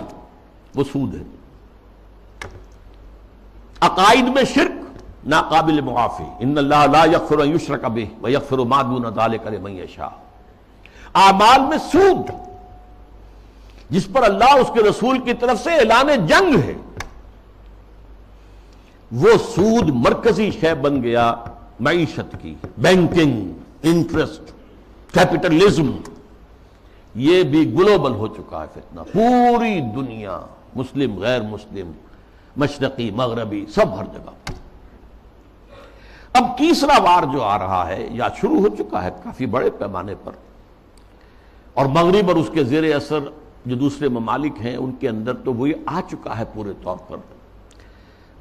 وہ سود ہے۔ عقائد میں شرک ناقابل معافی، ان اللہ لا یغفر ان یشرک بہ ویغفر ما دون ذلک لمن یشاء۔ اعمال میں سود، جس پر اللہ اس کے رسول کی طرف سے اعلان جنگ ہے، وہ سود مرکزی شے بن گیا معیشت کی۔ بینکنگ، انٹرسٹ، کیپٹلزم، یہ بھی گلوبل ہو چکا ہے فتنہ، پوری دنیا، مسلم غیر مسلم، مشرقی مغربی، سب ہر جگہ۔ اب تیسرا وار جو آ رہا ہے یا شروع ہو چکا ہے کافی بڑے پیمانے پر، اور مغرب اور اس کے زیر اثر جو دوسرے ممالک ہیں ان کے اندر تو وہ آ چکا ہے پورے طور پر۔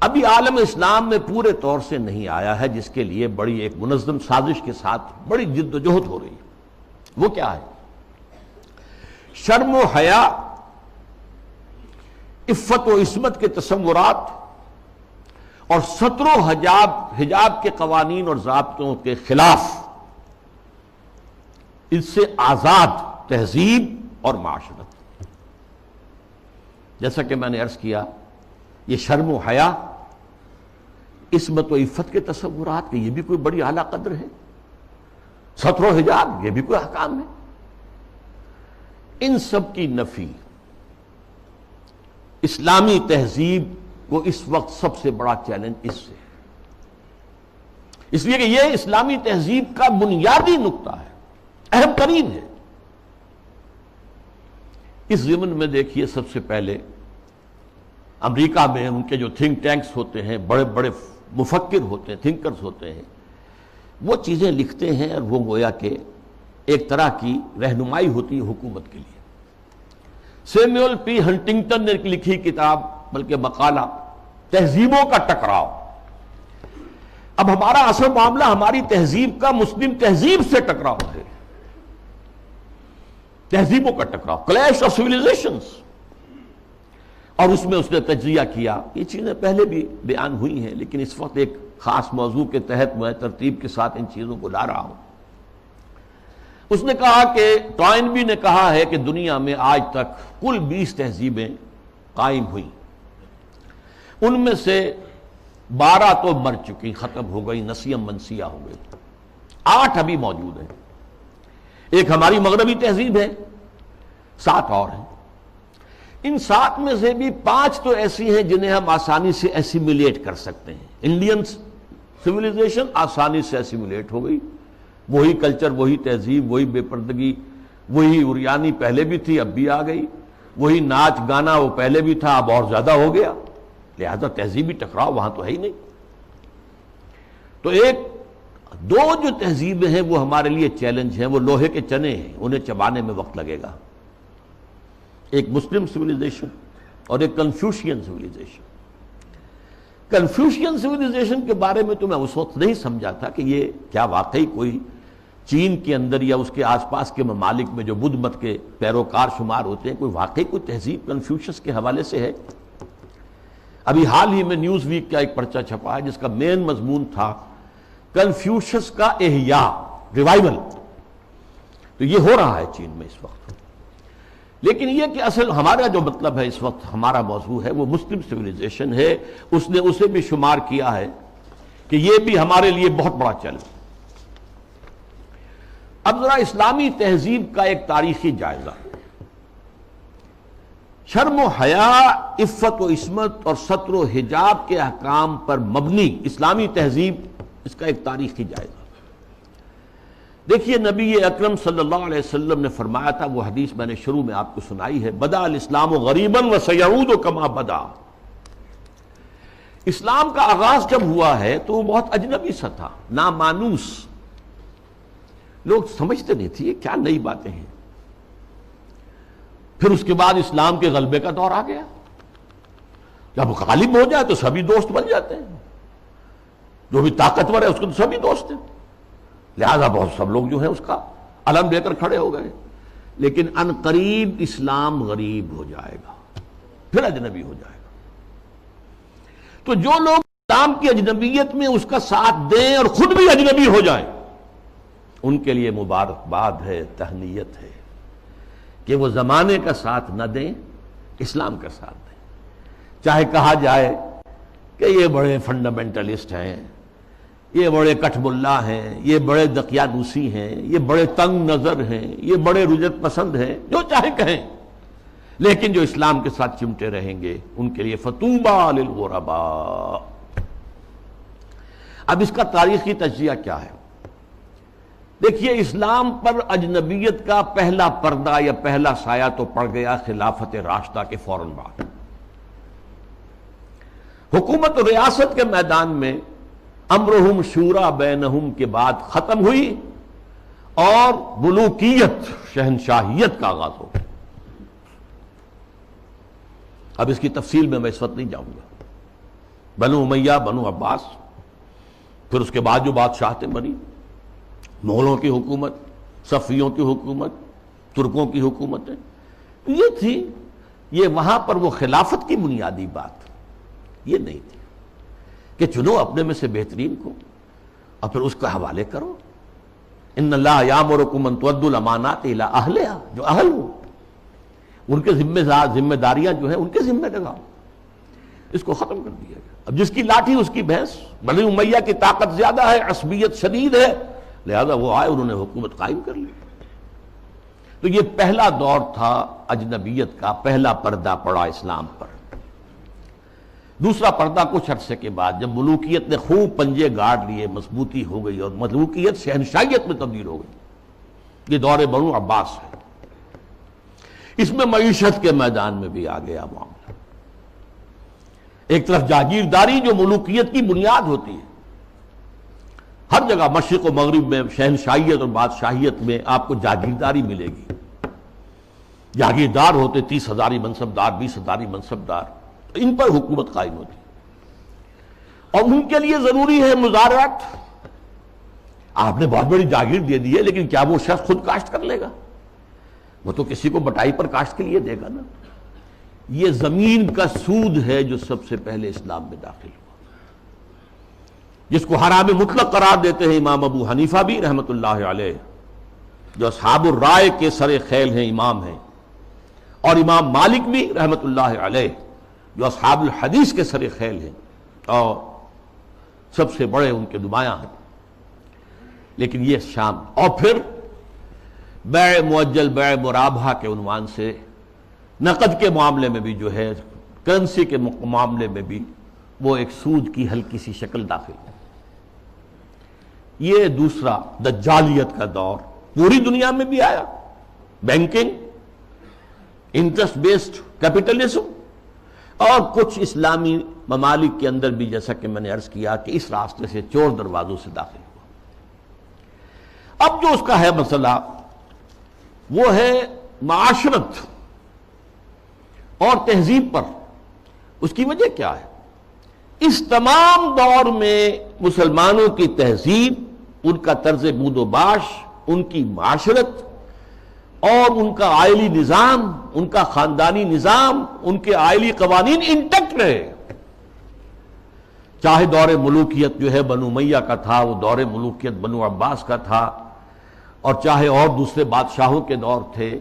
ابھی عالم اسلام میں پورے طور سے نہیں آیا ہے، جس کے لیے بڑی ایک منظم سازش کے ساتھ بڑی جد و جہد ہو رہی ہے۔ وہ کیا ہے؟ شرم و حیا، عفت و عصمت کے تصورات اور ستر و حجاب کے قوانین اور ضابطوں کے خلاف، اس سے آزاد تہذیب اور معاشرت۔ جیسا کہ میں نے عرض کیا، یہ شرم و حیا، عصمت و عفت کے تصورات کہ یہ بھی کوئی بڑی اعلیٰ قدر ہے، ستر و حجاب یہ بھی کوئی احکام ہے، ان سب کی نفی اسلامی تہذیب کو اس وقت سب سے بڑا چیلنج اس سے، اس لیے کہ یہ اسلامی تہذیب کا بنیادی نقطہ ہے، اہم ترین ہے۔ اس ضمن میں دیکھیے سب سے پہلے امریکہ میں ان کے جو تھنک ٹینکس ہوتے ہیں، بڑے بڑے مفکر ہوتے ہیں، تھنکرز ہوتے ہیں، وہ چیزیں لکھتے ہیں اور وہ گویا کہ ایک طرح کی رہنمائی ہوتی ہے حکومت کے لیے۔ سیموئل پی ہنٹنگٹن نے لکھی کتاب، بلکہ مقالہ، تہذیبوں کا ٹکراؤ۔ اب ہمارا اصل معاملہ ہماری تہذیب کا مسلم تہذیب سے ٹکراؤ ہے، تہذیبوں کا ٹکراؤ، کلیش آف سویلائزیشنز، اور اس میں اس نے تجزیہ کیا۔ یہ چیزیں پہلے بھی بیان ہوئی ہیں، لیکن اس وقت ایک خاص موضوع کے تحت میں ترتیب کے ساتھ ان چیزوں کو لا رہا ہوں۔ اس نے کہا کہ ٹوائنبی نے کہا ہے کہ دنیا میں آج تک کل 20 تہذیبیں قائم ہوئیں، ان میں سے 12 تو مر چکی، ختم ہو گئی، نسیم منسیہ ہو گئی، 8 ابھی موجود ہیں۔ ایک ہماری مغربی تہذیب ہے، 7 اور ہیں۔ ان 7 میں سے بھی 5 تو ایسی ہیں جنہیں ہم آسانی سے ایسیمیلیٹ کر سکتے ہیں۔ انڈین سویلائزیشن آسانی سے ایسیمیلیٹ ہو گئی، وہی کلچر، وہی تہذیب، وہی بے پردگی، وہی اریانی پہلے بھی تھی اب بھی آ گئی، وہی ناچ گانا وہ پہلے بھی تھا اب اور زیادہ ہو گیا، لہذا تہذیبی ٹکراؤ وہاں تو ہے ہی نہیں۔ تو دو جو تہذیبیں ہیں وہ ہمارے لیے چیلنج ہیں، وہ لوہے کے چنے ہیں، انہیں چبانے میں وقت لگے گا۔ ایک مسلم سویلائزیشن اور ایک کنفیوشین سویلائزیشن۔ کنفیوشین سویلائزیشن کے بارے میں تو میں اس وقت نہیں سمجھا تھا کہ یہ کیا واقعی کوئی چین کے اندر یا اس کے آس پاس کے ممالک میں جو بدھ مت کے پیروکار شمار ہوتے ہیں، کوئی واقعی کوئی تہذیب کنفیوشس کے حوالے سے ہے۔ ابھی حال ہی میں نیوز ویک کا ایک پرچہ چھپا ہے جس کا مین مضمون تھا کنفیوشس کا احیاء، ریوائول۔ تو یہ ہو رہا ہے چین میں اس وقت۔ لیکن یہ کہ اصل ہمارا جو مطلب ہے اس وقت ہمارا موضوع ہے وہ مسلم سویلائزیشن ہے، اس نے اسے بھی شمار کیا ہے کہ یہ بھی ہمارے لیے بہت بڑا چیلنج۔ اب ذرا اسلامی تہذیب کا ایک تاریخی جائزہ۔ شرم و حیا، عفت و عصمت اور ستر و حجاب کے احکام پر مبنی اسلامی تہذیب، اس کا ایک تاریخی جائزہ۔ دیکھیے نبی اکرم صلی اللہ علیہ وسلم نے فرمایا تھا، وہ حدیث میں نے شروع میں آپ کو سنائی ہے، بدأ الاسلام غریبا وسیعود کما بدا۔ اسلام کا آغاز جب ہوا ہے تو وہ بہت اجنبی سا تھا، نامانوس، لوگ سمجھتے نہیں تھے یہ کیا نئی باتیں ہیں۔ پھر اس کے بعد اسلام کے غلبے کا دور آ گیا، جب غالب ہو جائے تو سبھی دوست بن جاتے ہیں، جو بھی طاقتور ہے اس کو تو سبھی دوست ہیں، لہذا بہت سب لوگ جو ہیں اس کا علم لے کر کھڑے ہو گئے۔ لیکن ان قریب اسلام غریب ہو جائے گا، پھر اجنبی ہو جائے گا۔ تو جو لوگ اسلام کی اجنبیت میں اس کا ساتھ دیں اور خود بھی اجنبی ہو جائیں، ان کے لیے مبارکباد ہے، تہنیت ہے کہ وہ زمانے کا ساتھ نہ دیں، اسلام کا ساتھ دیں۔ چاہے کہا جائے کہ یہ بڑے فنڈامنٹلسٹ ہیں، یہ بڑے کٹھ ملا ہیں، یہ بڑے دقیانوسی ہیں، یہ بڑے تنگ نظر ہیں، یہ بڑے رجت پسند ہیں، جو چاہے کہیں، لیکن جو اسلام کے ساتھ چمٹے رہیں گے ان کے لیے فطوبیٰ للغرباء۔ اب اس کا تاریخی تجزیہ کیا ہے؟ دیکھیے، اسلام پر اجنبیت کا پہلا پردہ یا پہلا سایہ تو پڑ گیا خلافت راشدہ کے فوراً بعد۔ حکومت و ریاست کے میدان میں امرہم شورا بینہم کے بعد ختم ہوئی اور ملوکیت، شہنشاہیت کا آغاز ہو گیا۔ اب اس کی تفصیل میں اس وقت نہیں جاؤں گا۔ بنو امیہ، بنو عباس، پھر اس کے بعد جو بادشاہتیں بنی، مغلوں کی حکومت، صفویوں کی حکومت، ترکوں کی حکومتیں، یہ تھی۔ یہ وہاں پر وہ خلافت کی بنیادی بات یہ نہیں تھی کہ چنو اپنے میں سے بہترین کو اور پھر اس کا حوالے کرو۔ ان اللہ یامرکم ان تؤدوا الامانات الی اہلہا، جو اہل ہو ان کے ذمہ داریاں جو ہیں ان کے ذمہ لگاؤ۔ اس کو ختم کر دیا گیا۔ اب جس کی لاٹھی اس کی بھینس۔ بنی امیہ کی طاقت زیادہ ہے، عصبیت شدید ہے، لہذا وہ آئے، انہوں نے حکومت قائم کر لی۔ تو یہ پہلا دور تھا اجنبیت کا، پہلا پردہ پڑا اسلام پر۔ دوسرا پردہ کچھ عرصے کے بعد جب ملوکیت نے خوب پنجے گاڑ لیے، مضبوطی ہو گئی اور ملوکیت شہنشاہیت میں تبدیل ہو گئی، یہ دور بنو عباس ہے۔ اس میں معیشت کے میدان میں بھی آ گیا معاملہ۔ ایک طرف جاگیرداری جو ملوکیت کی بنیاد ہوتی ہے، ہر جگہ مشرق و مغرب میں شہنشاہیت اور بادشاہیت میں آپ کو جاگیرداری ملے گی۔ جاگیردار ہوتے 30,000 منصبدار، 20,000 منصبدار، ان پر حکومت قائم ہوتی اور ان کے لیے ضروری ہے مزارعت۔ آپ نے بہت بڑی جاگیر دے دی ہے، لیکن کیا وہ شخص خود کاشت کر لے گا؟ وہ تو کسی کو بٹائی پر کاشت کے لیے دے گا نا۔ یہ زمین کا سود ہے جو سب سے پہلے اسلام میں داخل ہوا، جس کو حرام مطلق قرار دیتے ہیں امام ابو حنیفہ بھی رحمت اللہ علیہ، جو اصحاب الرائے کے سر خیل ہیں، امام ہیں، اور امام مالک بھی رحمت اللہ علیہ جو اصحاب الحدیث کے سر خیل ہیں اور سب سے بڑے ان کے نمایاں ہیں، لیکن یہ شام، اور پھر بیع معجل، بیع مرابحہ کے عنوان سے نقد کے معاملے میں بھی جو ہے، کرنسی کے معاملے میں بھی وہ ایک سود کی ہلکی سی شکل داخل ہے۔ یہ دوسرا دجالیت کا دور پوری دنیا میں بھی آیا، بینکنگ، انٹرسٹ بیسڈ کیپٹلزم، اور کچھ اسلامی ممالک کے اندر بھی، جیسا کہ میں نے عرض کیا کہ اس راستے سے چور دروازوں سے داخل ہوا۔ اب جو اس کا ہے مسئلہ وہ ہے معاشرت اور تہذیب پر۔ اس کی وجہ کیا ہے؟ اس تمام دور میں مسلمانوں کی تہذیب، ان کا طرز بود و باش، ان کی معاشرت اور ان کا آئلی نظام، ان کا خاندانی نظام، ان کے آئلی قوانین انٹیکٹ رہے۔ چاہے دور ملوکیت جو ہے بنو امیہ کا تھا، وہ دور ملوکیت بنو عباس کا تھا، اور چاہے اور دوسرے بادشاہوں کے دور تھے،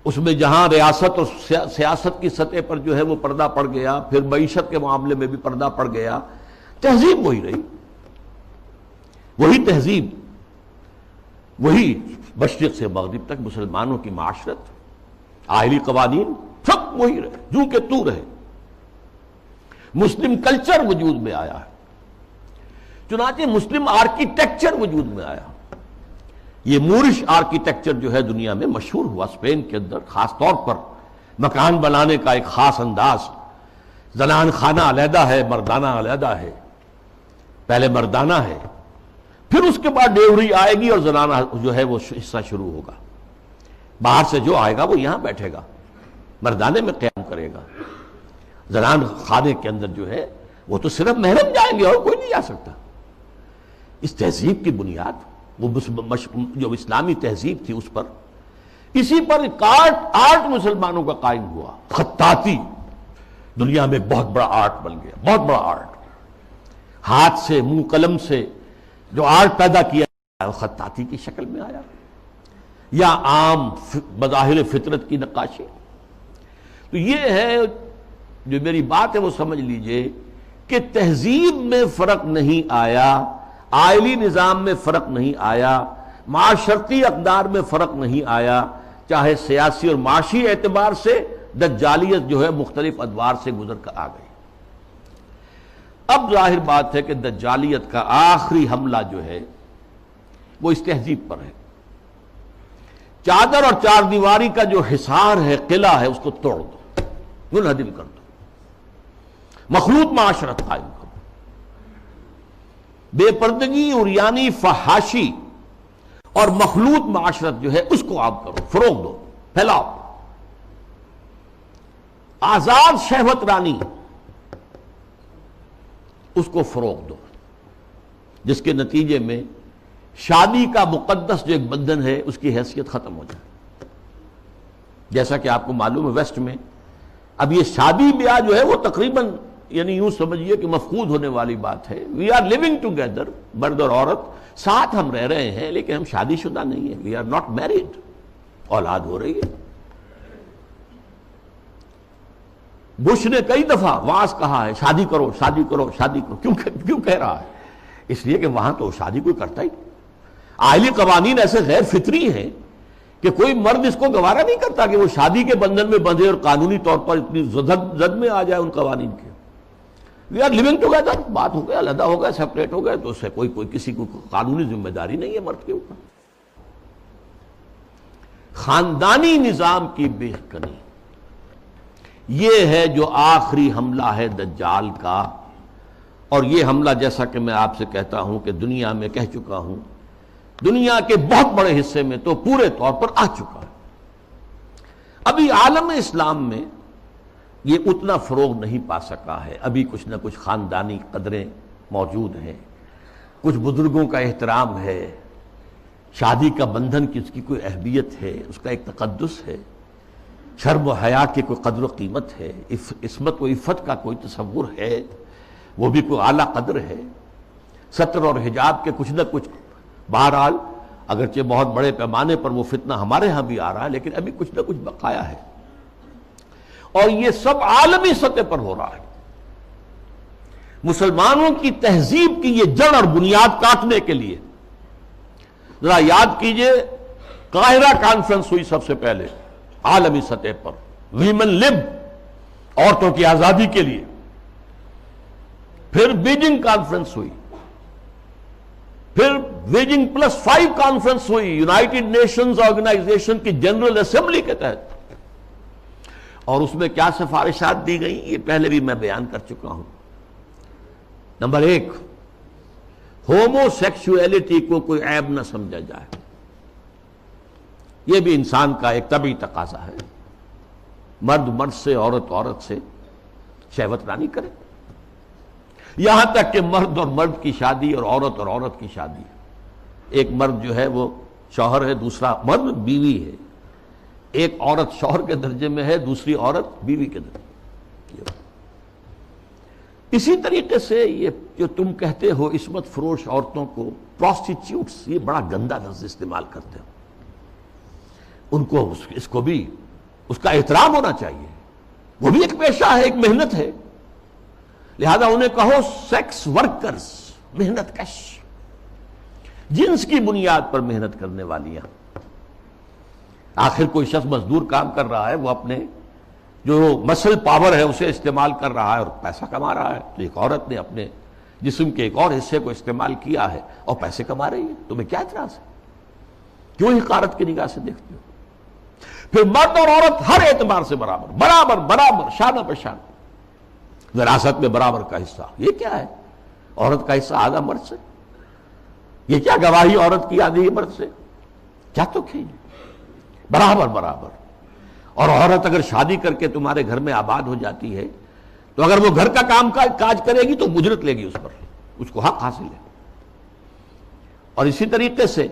اس میں جہاں ریاست اور سیاست کی سطح پر جو ہے وہ پردہ پڑ گیا، پھر معیشت کے معاملے میں بھی پردہ پڑ گیا، تہذیب وہی رہی، وہی تہذیب، وہی مشرق سے مغرب تک مسلمانوں کی معاشرت، آئلی قوانین سب وہی رہے، جو کہ تو رہے۔ مسلم کلچر وجود میں آیا ہے، چنانچہ مسلم آرکیٹیکچر وجود میں آیا۔ یہ مورش آرکیٹیکچر جو ہے دنیا میں مشہور ہوا، اسپین کے اندر خاص طور پر مکان بنانے کا ایک خاص انداز، زنان خانہ علیحدہ ہے، مردانہ علیحدہ ہے، پہلے مردانہ ہے، پھر اس کے بعد ڈیوری آئے گی اور زنانہ جو ہے وہ حصہ شروع ہوگا۔ باہر سے جو آئے گا وہ یہاں بیٹھے گا، مردانے میں قیام کرے گا، زنان خانے کے اندر جو ہے وہ تو صرف محرم جائیں گے اور کوئی نہیں جا سکتا۔ اس تہذیب کی بنیاد وہ جو اسلامی تہذیب تھی اس پر، اسی پر ایک آرٹ مسلمانوں کا قائم ہوا۔ خطاطی دنیا میں بہت بڑا آرٹ بن گیا، بہت بڑا آرٹ، ہاتھ سے، منہ قلم سے جو آرٹ پیدا کیا وہ خطاطی کی شکل میں آیا، یا عام بظاہر فطرت کی نقاشی۔ تو یہ ہے جو میری بات ہے وہ سمجھ لیجئے کہ تہذیب میں فرق نہیں آیا، آئلی نظام میں فرق نہیں آیا، معاشرتی اقدار میں فرق نہیں آیا، چاہے سیاسی اور معاشی اعتبار سے دجالیت جو ہے مختلف ادوار سے گزر کر آ گئی۔ اب ظاہر بات ہے کہ دجالیت کا آخری حملہ جو ہے وہ اس تہذیب پر ہے۔ چادر اور چار دیواری کا جو حصار ہے، قلعہ ہے، اس کو توڑ دو، منہدم کر دو، مخلوط معاشرت قائم کرو، بے پردگی، عریانی، فحاشی اور مخلوط معاشرت جو ہے اس کو عام کرو، فروغ دو، پھیلاؤ۔ آزاد شہوت رانی، اس کو فروغ دو، جس کے نتیجے میں شادی کا مقدس جو ایک بندھن ہے اس کی حیثیت ختم ہو جائے۔ جیسا کہ آپ کو معلوم ہے ویسٹ میں اب یہ شادی بیاہ جو ہے وہ تقریباً یعنی یوں سمجھیے کہ مفقود ہونے والی بات ہے۔ وی آر لیونگ ٹوگیدر، مرد اور عورت ساتھ ہم رہ رہے ہیں، لیکن ہم شادی شدہ نہیں ہیں، وی آر ناٹ میریڈ، اولاد ہو رہی ہے۔ بش نے کئی دفعہ واعظ کہا ہے شادی کرو، شادی کرو، شادی کرو۔ کیوں کہہ رہا ہے؟ اس لیے کہ وہاں تو شادی کوئی کرتا ہی نہیں۔ آئلی قوانین ایسے غیر فطری ہیں کہ کوئی مرد اس کو گوارا نہیں کرتا کہ وہ شادی کے بندھن میں بندھے اور قانونی طور پر اتنی زد میں آ جائے ان قوانین کے۔ وی آر لیونگ ٹوگیدر، بات ہو گیا، علیحدہ ہو گیا، سیپریٹ ہو گئے، تو اس سے کوئی کسی کو قانونی ذمہ داری نہیں ہے مرد کے اوپر۔ خاندانی نظام کی بے کنی، یہ ہے جو آخری حملہ ہے دجال کا، اور یہ حملہ جیسا کہ میں آپ سے کہتا ہوں کہ دنیا میں کہہ چکا ہوں، دنیا کے بہت بڑے حصے میں تو پورے طور پر آ چکا ہے۔ ابھی عالم اسلام میں یہ اتنا فروغ نہیں پا سکا ہے، ابھی کچھ نہ کچھ خاندانی قدریں موجود ہیں، کچھ بزرگوں کا احترام ہے، شادی کا بندھن کی اس کی کوئی اہمیت ہے، اس کا ایک تقدس ہے، شرم و حیا کی کوئی قدر و قیمت ہے، عصمت و عفت کا کوئی تصور ہے، وہ بھی کوئی اعلیٰ قدر ہے، ستر اور حجاب کے کچھ نہ کچھ بہرحال اگرچہ بہت بڑے پیمانے پر وہ فتنہ ہمارے ہاں بھی آ رہا ہے، لیکن ابھی کچھ نہ کچھ بقایا ہے، اور یہ سب عالمی سطح پر ہو رہا ہے۔ مسلمانوں کی تہذیب کی یہ جڑ اور بنیاد کاٹنے کے لیے ذرا یاد کیجئے، قاہرہ کانفرنس ہوئی سب سے پہلے عالمی سطح پر، ویمن لب، عورتوں کی آزادی کے لیے، پھر بیجنگ کانفرنس ہوئی، پھر بیجنگ +5 کانفرنس ہوئی یونائٹڈ نیشنز آرگنائزیشن کی جنرل اسمبلی کے تحت، اور اس میں کیا سفارشات دی گئیں یہ پہلے بھی میں بیان کر چکا ہوں۔ نمبر 1، ہومو سیکسولیٹی کو کوئی عیب نہ سمجھا جائے، یہ بھی انسان کا ایک طبعی تقاضا ہے، مرد مرد سے، عورت عورت سے شہوت رانی کرے، یہاں تک کہ مرد اور مرد کی شادی اور عورت کی شادی، ایک مرد جو ہے وہ شوہر ہے، دوسرا مرد بیوی ہے، ایک عورت شوہر کے درجے میں ہے، دوسری عورت بیوی کے درجے میں۔ اسی طریقے سے یہ جو تم کہتے ہو عصمت فروش عورتوں کو پروسٹیٹیوٹس، یہ بڑا گندا لفظ استعمال کرتے ہو، ان کو اس کو بھی اس کا احترام ہونا چاہیے، وہ بھی ایک پیشہ ہے، ایک محنت ہے، لہذا انہیں کہو سیکس ورکرز، محنت کش، جنس کی بنیاد پر محنت کرنے والیاں۔ آخر کوئی شخص مزدور کام کر رہا ہے، وہ اپنے جو مسل پاور ہے اسے استعمال کر رہا ہے اور پیسہ کما رہا ہے، تو ایک عورت نے اپنے جسم کے ایک اور حصے کو استعمال کیا ہے اور پیسے کما رہی ہے، تمہیں کیا اعتراض ہے؟ کیوں حقارت کی نگاہ سے دیکھتے ہو؟ پھر مرد اور عورت ہر اعتبار سے برابر شانہ بہ شانہ، وراثت میں برابر کا حصہ، یہ کیا ہے؟ عورت کا حصہ آدھا مرد سے، یہ کیا گواہی عورت کی آدھی مرد سے؟ کیا تو کھیل برابر، اور عورت اگر شادی کر کے تمہارے گھر میں آباد ہو جاتی ہے تو اگر وہ گھر کا کام کاج کرے گی تو اجرت لے گی اس پر، اس کو حق حاصل ہے۔ اور اسی طریقے سے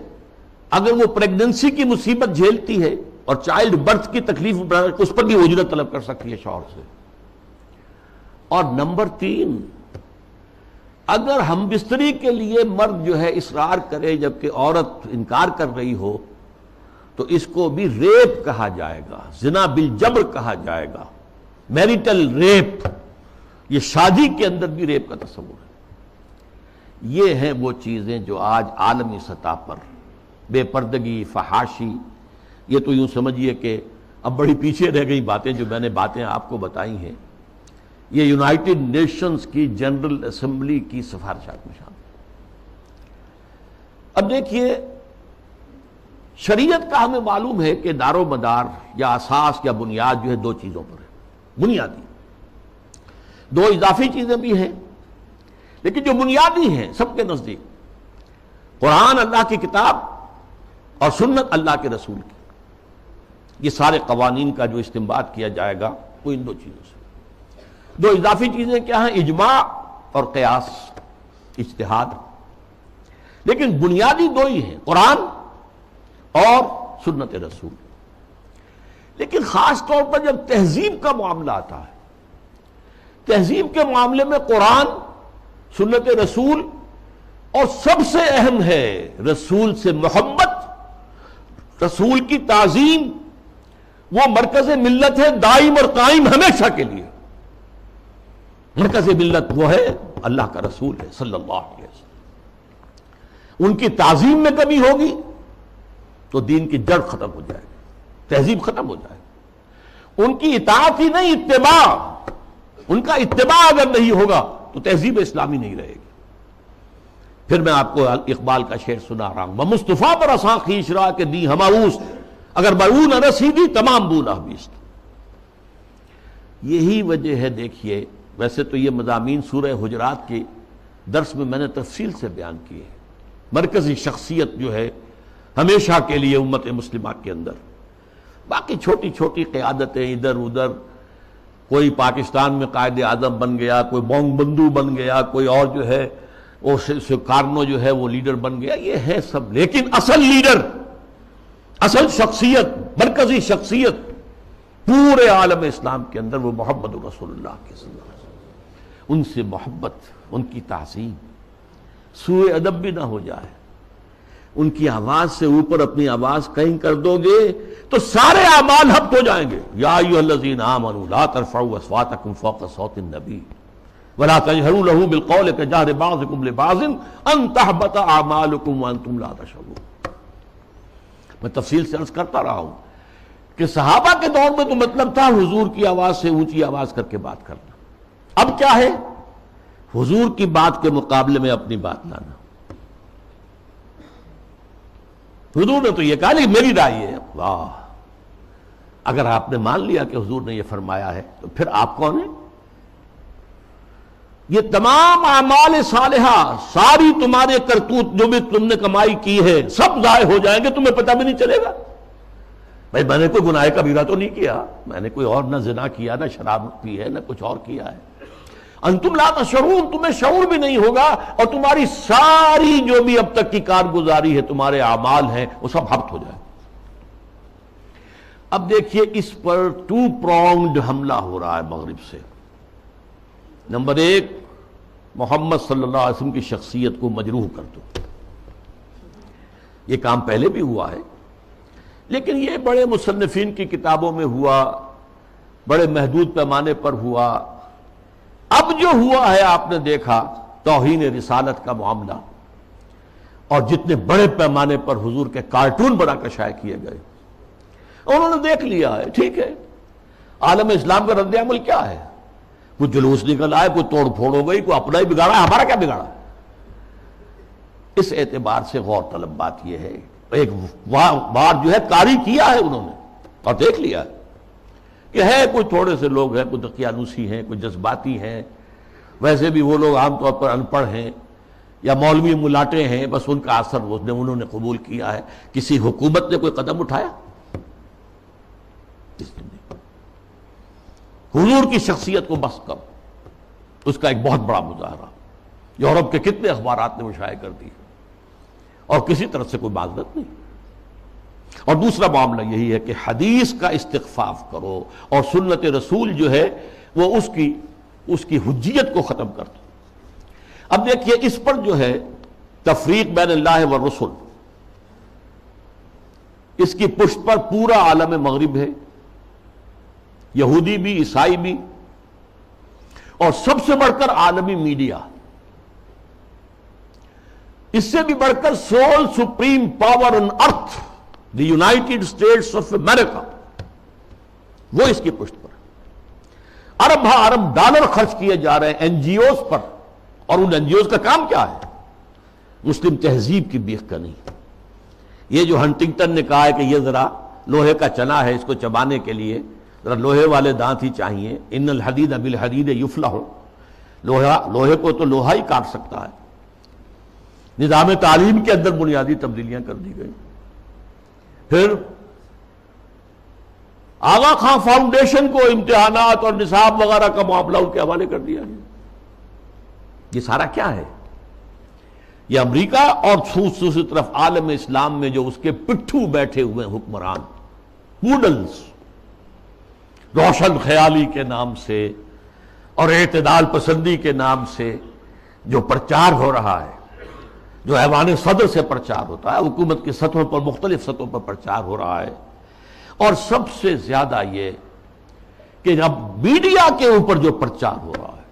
اگر وہ پریگننسی کی مصیبت جھیلتی ہے اور چائلڈ برتھ کی تکلیف اس پر بھی اجرت طلب کر سکتی ہے شوہر سے۔ اور نمبر 3، اگر ہم بستری کے لیے مرد جو ہے اصرار کرے جبکہ عورت انکار کر رہی ہو تو اس کو بھی ریپ کہا جائے گا، زنا بالجبر کہا جائے گا، میریٹل ریپ، یہ شادی کے اندر بھی ریپ کا تصور ہے۔ یہ ہیں وہ چیزیں جو آج عالمی سطح پر بے پردگی، فحاشی، یہ تو یوں سمجھیے کہ اب بڑی پیچھے رہ گئی باتیں، جو میں نے باتیں آپ کو بتائی ہیں یہ یونائٹڈ نیشنز کی جنرل اسمبلی کی سفارشات میں شامل۔ اب دیکھیے، شریعت کا ہمیں معلوم ہے کہ دار و مدار یا اساس یا بنیاد جو ہے 2 چیزوں پر ہے، بنیادی، 2 اضافی چیزیں بھی ہیں، لیکن جو بنیادی ہیں سب کے نزدیک، قرآن اللہ کی کتاب اور سنت اللہ کے رسول کی، یہ سارے قوانین کا جو استنباط کیا جائے گا وہ ان 2 چیزوں سے۔ 2 اضافی چیزیں کیا ہیں؟ اجماع اور قیاس، اجتہاد، لیکن بنیادی 2 ہی ہیں، قرآن اور سنت رسول۔ لیکن خاص طور پر جب تہذیب کا معاملہ آتا ہے، تہذیب کے معاملے میں قرآن، سنت رسول، اور سب سے اہم ہے رسول سے محبت، رسول کی تعظیم، وہ مرکز ملت ہے دائم اور قائم ہمیشہ کے لیے۔ مرکز ملت وہ ہے اللہ کا رسول ہے صلی اللہ علیہ وسلم۔ ان کی تعظیم میں کمی ہوگی تو دین کی جڑ ختم ہو جائے گی، تہذیب ختم ہو جائے گی۔ ان کی اطاعت ہی نہیں، اتباع، ان کا اتباع اگر نہیں ہوگا تو تہذیب اسلامی نہیں رہے گی۔ پھر میں آپ کو اقبال کا شعر سنا رہا ہوں، وہ مصطفیٰ پر اساں خیش را کے دی ہماؤست، اگر برو نہ رسیدی تمام بو نہ بیست۔ یہی وجہ ہے، دیکھیے، ویسے تو یہ مضامین سورہ حجرات کے درس میں نے تفصیل سے بیان کیے، مرکزی شخصیت جو ہے ہمیشہ کے لیے امت مسلمہ کے اندر، باقی چھوٹی چھوٹی قیادتیں ادھر ادھر، کوئی پاکستان میں قائد اعظم بن گیا، کوئی بونگ بندو بن گیا، کوئی اور جو ہے وہ سکارنو جو ہے وہ لیڈر بن گیا، یہ ہے سب، لیکن اصل لیڈر، اصل شخصیت، مرکزی شخصیت پورے عالم اسلام کے اندر وہ محمد رسول اللہ کے صلی اللہ علیہ وسلم۔ ان سے محبت، ان کی تعظیم، سوء ادب بھی نہ ہو جائے، ان کی آواز سے اوپر اپنی آواز کہیں کر دو گے تو سارے اعمال حبط ہو جائیں گے. یا ایھا الذین آمنوا لا ترفعوا اصواتکم فوق صوت النبی ولا تجهروا له بالقول كجهر بعضكم لبعض ان تحبط اعمالكم وانتم لا تشعرون. میں تفصیل سے عرض کرتا رہا ہوں کہ صحابہ کے دور میں تو مطلب تھا حضور کی آواز سے اونچی آواز کر کے بات کرنا. اب کیا ہے؟ حضور کی بات کے مقابلے میں اپنی بات لانا. حضور نے تو یہ کہا نہیں میری رائے ہے. واہ، اگر آپ نے مان لیا کہ حضور نے یہ فرمایا ہے تو پھر آپ کون ہیں؟ یہ تمام اعمال صالحہ، ساری تمہارے کرتوت جو بھی تم نے کمائی کی ہے سب ضائع ہو جائیں گے، تمہیں پتہ بھی نہیں چلے گا. بھائی میں نے کوئی گناہ کبیرہ تو نہیں کیا، میں نے کوئی اور نہ زنا کیا، نہ شراب پی ہے، نہ کچھ اور کیا ہے. انتم لا تشعرون، تمہیں شعور بھی نہیں ہوگا، اور تمہاری ساری جو بھی اب تک کی کارگزاری ہے، تمہارے اعمال ہیں، وہ سب حبط ہو جائے. اب دیکھیے اس پر 2 pronged حملہ ہو رہا ہے مغرب سے. نمبر 1، محمد صلی اللہ علیہ وسلم کی شخصیت کو مجروح کر دو. یہ کام پہلے بھی ہوا ہے، لیکن یہ بڑے مصنفین کی کتابوں میں ہوا، بڑے محدود پیمانے پر ہوا. اب جو ہوا ہے آپ نے دیکھا توہین رسالت کا معاملہ، اور جتنے بڑے پیمانے پر حضور کے کارٹون بنا کر شائع کیے گئے، انہوں نے دیکھ لیا ہے. ٹھیک ہے، عالم اسلام کا رد عمل کیا ہے؟ کوئی جلوس نکل آئے، کوئی توڑ پھوڑ ہو گئی، کوئی اپنا ہی بگاڑا، ہمارا کیا بگاڑا. اس اعتبار سے غور طلب بات یہ ہے، ایک بار جو ہے کاری کیا ہے انہوں نے اور دیکھ لیا کہ ہے کوئی تھوڑے سے لوگ ہیں، کوئی دقیانوسی ہیں، کوئی جذباتی ہیں، ویسے بھی وہ لوگ عام طور پر ان پڑھ ہیں یا مولوی ملاٹے ہیں، بس ان کا اثر انہوں نے قبول کیا ہے. کسی حکومت نے کوئی قدم اٹھایا؟ حضور کی شخصیت کو بس کر، اس کا ایک بہت بڑا مظاہرہ یورپ کے کتنے اخبارات نے وہ شائع کر دی، اور کسی طرف سے کوئی معذرت نہیں. اور دوسرا معاملہ یہی ہے کہ حدیث کا استخفاف کرو، اور سنت رسول جو ہے وہ اس کی حجیت کو ختم کر دو. اب دیکھیے اس پر جو ہے تفریق بین اللہ والرسل، اس کی پشت پر پورا عالم مغرب ہے، یہودی بھی، عیسائی بھی، اور سب سے بڑھ کر عالمی میڈیا. اس سے بھی بڑھ کر civil supreme power on earth, the United States of America, وہ اس کی پشت پر. ارب ہا ارب ڈالر خرچ کیے جا رہے ہیں این جی اوز پر، اور ان این جی اوز کا کام کیا ہے؟ مسلم تہذیب کی بیخ کا نہیں. یہ جو ہنٹنگٹن نے کہا ہے کہ یہ ذرا لوہے کا چنا ہے، اس کو چبانے کے لیے ذرا لوہے والے دانت ہی چاہیے. ان الحدید بالحدید یفلح، لوہے کو تو لوہا ہی کاٹ سکتا ہے. نظام تعلیم کے اندر بنیادی تبدیلیاں کر دی گئی. پھر آغا خان فاؤنڈیشن کو امتحانات اور نصاب وغیرہ کا معاملہ ان کے حوالے کر دیا گیا. یہ سارا کیا ہے؟ یہ امریکہ اور دوسری طرف عالم اسلام میں جو اس کے پٹھو بیٹھے ہوئے حکمران، پوڈلز، روشن خیالی کے نام سے اور اعتدال پسندی کے نام سے جو پرچار ہو رہا ہے، جو ایوان صدر سے پرچار ہوتا ہے، حکومت کی سطحوں پر، مختلف سطحوں پر پرچار ہو رہا ہے. اور سب سے زیادہ یہ کہ اب میڈیا کے اوپر جو پرچار ہو رہا ہے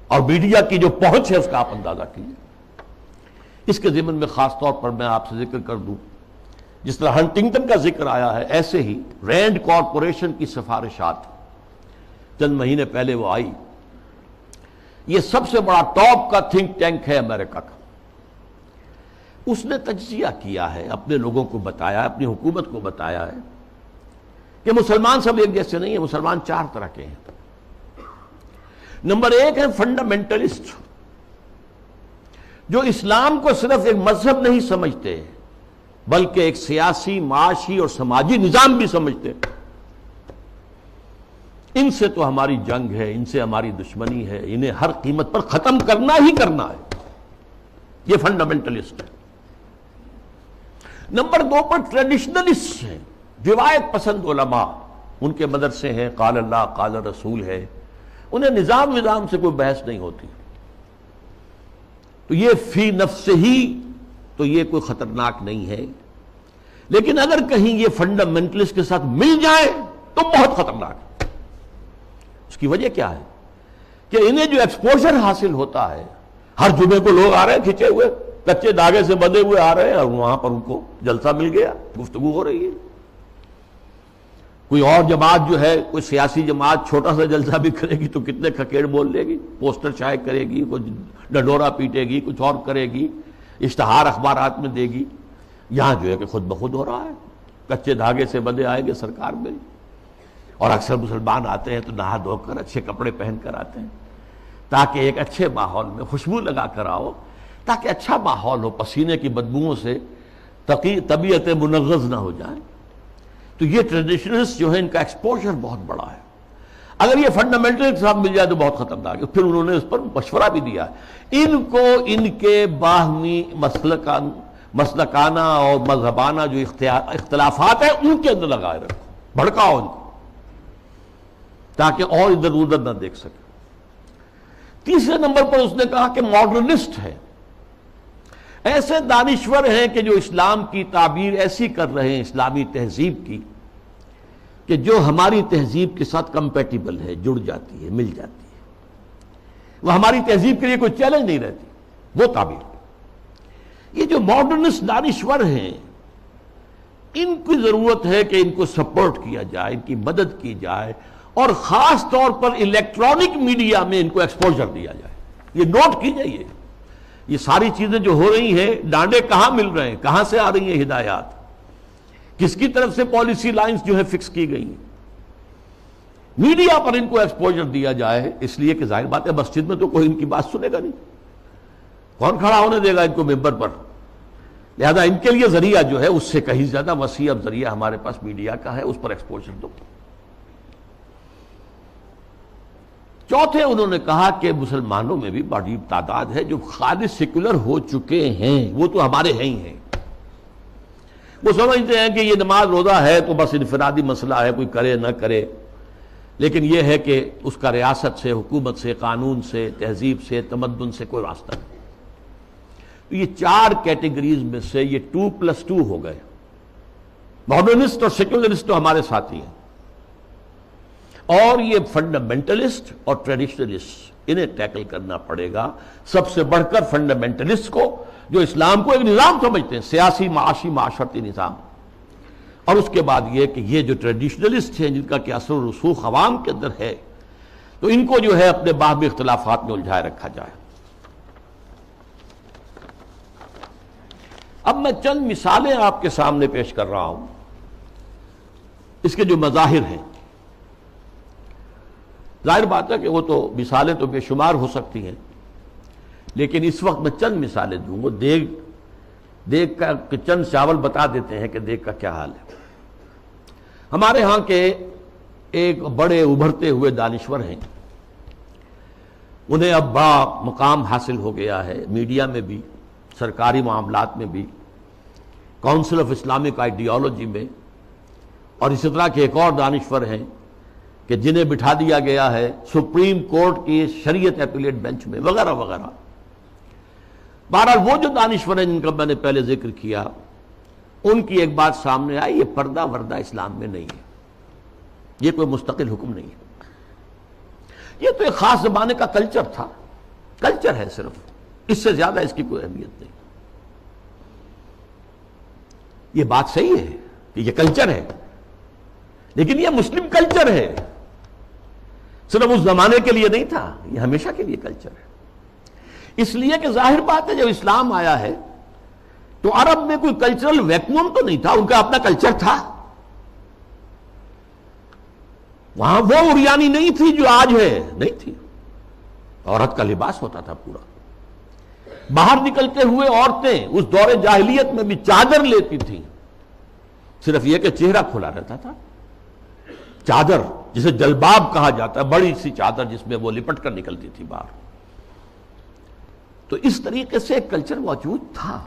اور میڈیا کی جو پہنچ ہے اس کا آپ اندازہ کیجیے. اس کے ضمن میں خاص طور پر میں آپ سے ذکر کر دوں، جس طرح ہنٹنگٹن کا ذکر آیا ہے، ایسے ہی رینڈ کارپوریشن کی سفارشات چند مہینے پہلے وہ آئی. یہ سب سے بڑا ٹاپ کا تھنک ٹینک ہے امریکہ کا. اس نے تجزیہ کیا ہے، اپنے لوگوں کو بتایا، اپنی حکومت کو بتایا ہے کہ مسلمان سب ایک جیسے نہیں ہیں، مسلمان 4 طرح کے ہیں. نمبر 1 ہے فنڈامنٹلسٹ، جو اسلام کو صرف ایک مذہب نہیں سمجھتے بلکہ ایک سیاسی، معاشی اور سماجی نظام بھی سمجھتے. ان سے تو ہماری جنگ ہے، ان سے ہماری دشمنی ہے، انہیں ہر قیمت پر ختم کرنا ہی کرنا ہے. یہ فنڈامنٹلسٹ ہے. نمبر 2 پر ٹریڈیشنلسٹ ہیں، روایت پسند علماء، ان کے مدرسے ہیں، قال اللہ قال رسول ہے، انہیں نظام سے کوئی بحث نہیں ہوتی. تو یہ فی نفس ہی تو یہ کوئی خطرناک نہیں ہے، لیکن اگر کہیں یہ فنڈامنٹلسٹ کے ساتھ مل جائیں تو بہت خطرناک ہے۔ اس کی وجہ کیا ہے کہ انہیں جو ایکسپوژر حاصل ہوتا ہے، ہر جمعے کو لوگ آ رہے ہیں کھچے ہوئے، کچے دھاگے سے بندھے ہوئے آ رہے ہیں، اور وہاں پر ان کو جلسہ مل گیا، گفتگو ہو رہی ہے۔ کوئی اور جماعت جو ہے، کوئی سیاسی جماعت چھوٹا سا جلسہ بھی کرے گی تو کتنے کھکیڑ بول لے گی، پوسٹر شائع کرے گی، کوئی ڈنڈورا پیٹے گی، کچھ اور کرے گی، اشتہار اخبارات میں دے گی۔ یہاں جو ہے کہ خود بخود ہو رہا ہے، کچے دھاگے سے بندھے آئیں گے سرکار میں، اور اکثر مسلمان آتے ہیں تو نہا دھو کر اچھے کپڑے پہن کر آتے ہیں تاکہ ایک اچھے ماحول میں خوشبو لگا کر آؤ، تاکہ اچھا ماحول ہو، پسینے کی بدبوؤں سے طبیعت منغص نہ ہو جائے۔ تو یہ ٹریڈیشنلسٹ جو ہے ان کا ایکسپوژر بہت بڑا ہے۔ اگر یہ فنڈامنٹل کے ساتھ مل جائے تو بہت خطرناک ہے۔ پھر انہوں نے اس پر مشورہ بھی دیا، ان کو ان کے باہمی مسلکانہ اور مذہبانہ جو اختلافات ہیں ان کے اندر لگائے رکھو، بھڑکاؤ ان کو تاکہ اور ادھر ادھر نہ دیکھ سکے۔ تیسرے نمبر پر اس نے کہا کہ ماڈرنسٹ ہے، ایسے دانشور ہیں کہ جو اسلام کی تعبیر ایسی کر رہے ہیں، اسلامی تہذیب کی، کہ جو ہماری تہذیب کے ساتھ کمپیٹیبل ہے، جڑ جاتی ہے، مل جاتی ہے، وہ ہماری تہذیب کے لیے کوئی چیلنج نہیں رہتی، وہ تعبیر۔ یہ جو ماڈرنسٹ دانشور ہیں، ان کی ضرورت ہے کہ ان کو سپورٹ کیا جائے، ان کی مدد کی جائے، اور خاص طور پر الیکٹرانک میڈیا میں ان کو ایکسپوژر دیا جائے۔ یہ نوٹ کیجئے، یہ ساری چیزیں جو ہو رہی ہیں، ڈانڈے کہاں مل رہے ہیں، کہاں سے آ رہی ہیں ہدایات، کس کی طرف سے پالیسی لائنز جو ہے فکس کی گئی ہیں۔ میڈیا پر ان کو ایکسپوژر دیا جائے، اس لیے کہ ظاہر بات ہے مسجد میں تو کوئی ان کی بات سنے گا نہیں، کون کھڑا ہونے دے گا ان کو ممبر پر، لہذا ان کے لیے ذریعہ جو ہے اس سے کہیں زیادہ وسیع اب ذریعہ ہمارے پاس میڈیا کا ہے، اس پر ایکسپوژر دو۔ چوتھے انہوں نے کہا کہ مسلمانوں میں بھی بڑی تعداد ہے جو خالص سیکولر ہو چکے ہیں، وہ تو ہمارے ہیں ہی ہیں، وہ سمجھتے ہیں کہ یہ نماز روزہ ہے تو بس انفرادی مسئلہ ہے، کوئی کرے نہ کرے، لیکن یہ ہے کہ اس کا ریاست سے، حکومت سے، قانون سے، تہذیب سے، تمدن سے کوئی واسطہ نہیں۔ تو یہ چار کیٹیگریز میں سے یہ 2+2 ہو گئے، ماڈرنسٹ اور سیکولرسٹ تو ہمارے ساتھی ہیں، اور یہ فنڈامنٹلسٹ اور ٹریڈیشنلسٹ، انہیں ٹیکل کرنا پڑے گا، سب سے بڑھ کر فنڈامنٹلسٹ کو، جو اسلام کو ایک نظام سمجھتے ہیں، سیاسی، معاشی، معاشرتی نظام، اور اس کے بعد یہ کہ یہ جو ٹریڈیشنلسٹ ہیں جن کا کہ اثر و رسوخ عوام کے اندر ہے، تو ان کو جو ہے اپنے باہمی اختلافات میں الجھائے رکھا جائے۔ اب میں چند مثالیں آپ کے سامنے پیش کر رہا ہوں، اس کے جو مظاہر ہیں۔ ظاہر بات ہے کہ وہ تو مثالیں تو بے شمار ہو سکتی ہیں، لیکن اس وقت میں چند مثالیں دوں گا۔ دیگ کا چند چاول بتا دیتے ہیں کہ دیگ کا کیا حال ہے۔ ہمارے ہاں کے ایک بڑے ابھرتے ہوئے دانشور ہیں، انہیں اب بڑا مقام حاصل ہو گیا ہے، میڈیا میں بھی، سرکاری معاملات میں بھی، کونسل آف اسلامک آئیڈیالوجی میں، اور اسی طرح کے ایک اور دانشور ہیں کہ جنہیں بٹھا دیا گیا ہے سپریم کورٹ کی شریعت اپیلیٹ بینچ میں، وغیرہ وغیرہ۔ بہرحال وہ جو دانشور ہیں جن کا میں نے پہلے ذکر کیا، ان کی ایک بات سامنے آئی، یہ پردہ وردہ اسلام میں نہیں ہے، یہ کوئی مستقل حکم نہیں ہے، یہ تو ایک خاص زمانے کا کلچر تھا، کلچر ہے صرف، اس سے زیادہ اس کی کوئی اہمیت نہیں۔ یہ بات صحیح ہے کہ یہ کلچر ہے، لیکن یہ مسلم کلچر ہے، صرف اس زمانے کے لیے نہیں تھا، یہ ہمیشہ کے لیے کلچر ہے۔ اس لیے کہ ظاہر بات ہے جب اسلام آیا ہے تو عرب میں کوئی کلچرل ویکیوم تو نہیں تھا، ان کا اپنا کلچر تھا، وہاں وہ عریانی نہیں تھی جو آج ہے، نہیں تھی، عورت کا لباس ہوتا تھا پورا، باہر نکلتے ہوئے عورتیں اس دور جاہلیت میں بھی چادر لیتی تھیں، صرف یہ کہ چہرہ کھلا رہتا تھا، چادر جسے جلباب کہا جاتا ہے، بڑی سی چادر جس میں وہ لپٹ کر نکلتی تھی باہر۔ تو اس طریقے سے ایک کلچر موجود تھا۔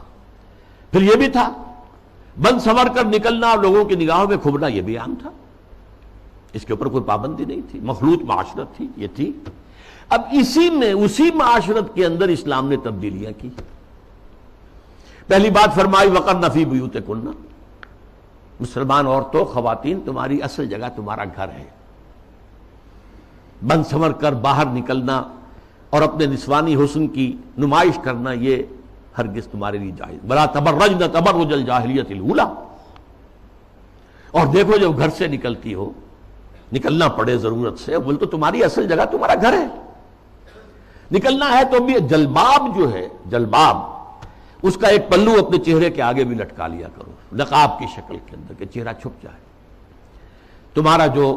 پھر یہ بھی تھا بند سنور کر نکلنا اور لوگوں کی نگاہوں میں کھبنا، یہ بھی عام تھا، اس کے اوپر کوئی پابندی نہیں تھی، مخلوط معاشرت تھی، یہ تھی۔ اب اسی معاشرت کے اندر اسلام نے تبدیلیاں کی، پہلی بات فرمائی وقرن فی بیوتکن، مسلمان عورتوں خواتین تمہاری اصل جگہ تمہارا گھر ہے، بن سنور کر باہر نکلنا اور اپنے نسوانی حسن کی نمائش کرنا یہ ہرگز تمہارے لیے جائز، ولا تبرجن تبرج الجاہلیت الاولی، اور دیکھو جب گھر سے نکلتی ہو، نکلنا پڑے ضرورت سے، بول تو تمہاری اصل جگہ تمہارا گھر ہے، نکلنا ہے تو بھی جلباب جو ہے، جلباب اس کا ایک پلو اپنے چہرے کے آگے بھی لٹکا لیا کرو، نقاب کی شکل کے اندر کہ چہرہ چھپ جائے۔ تمہارا جو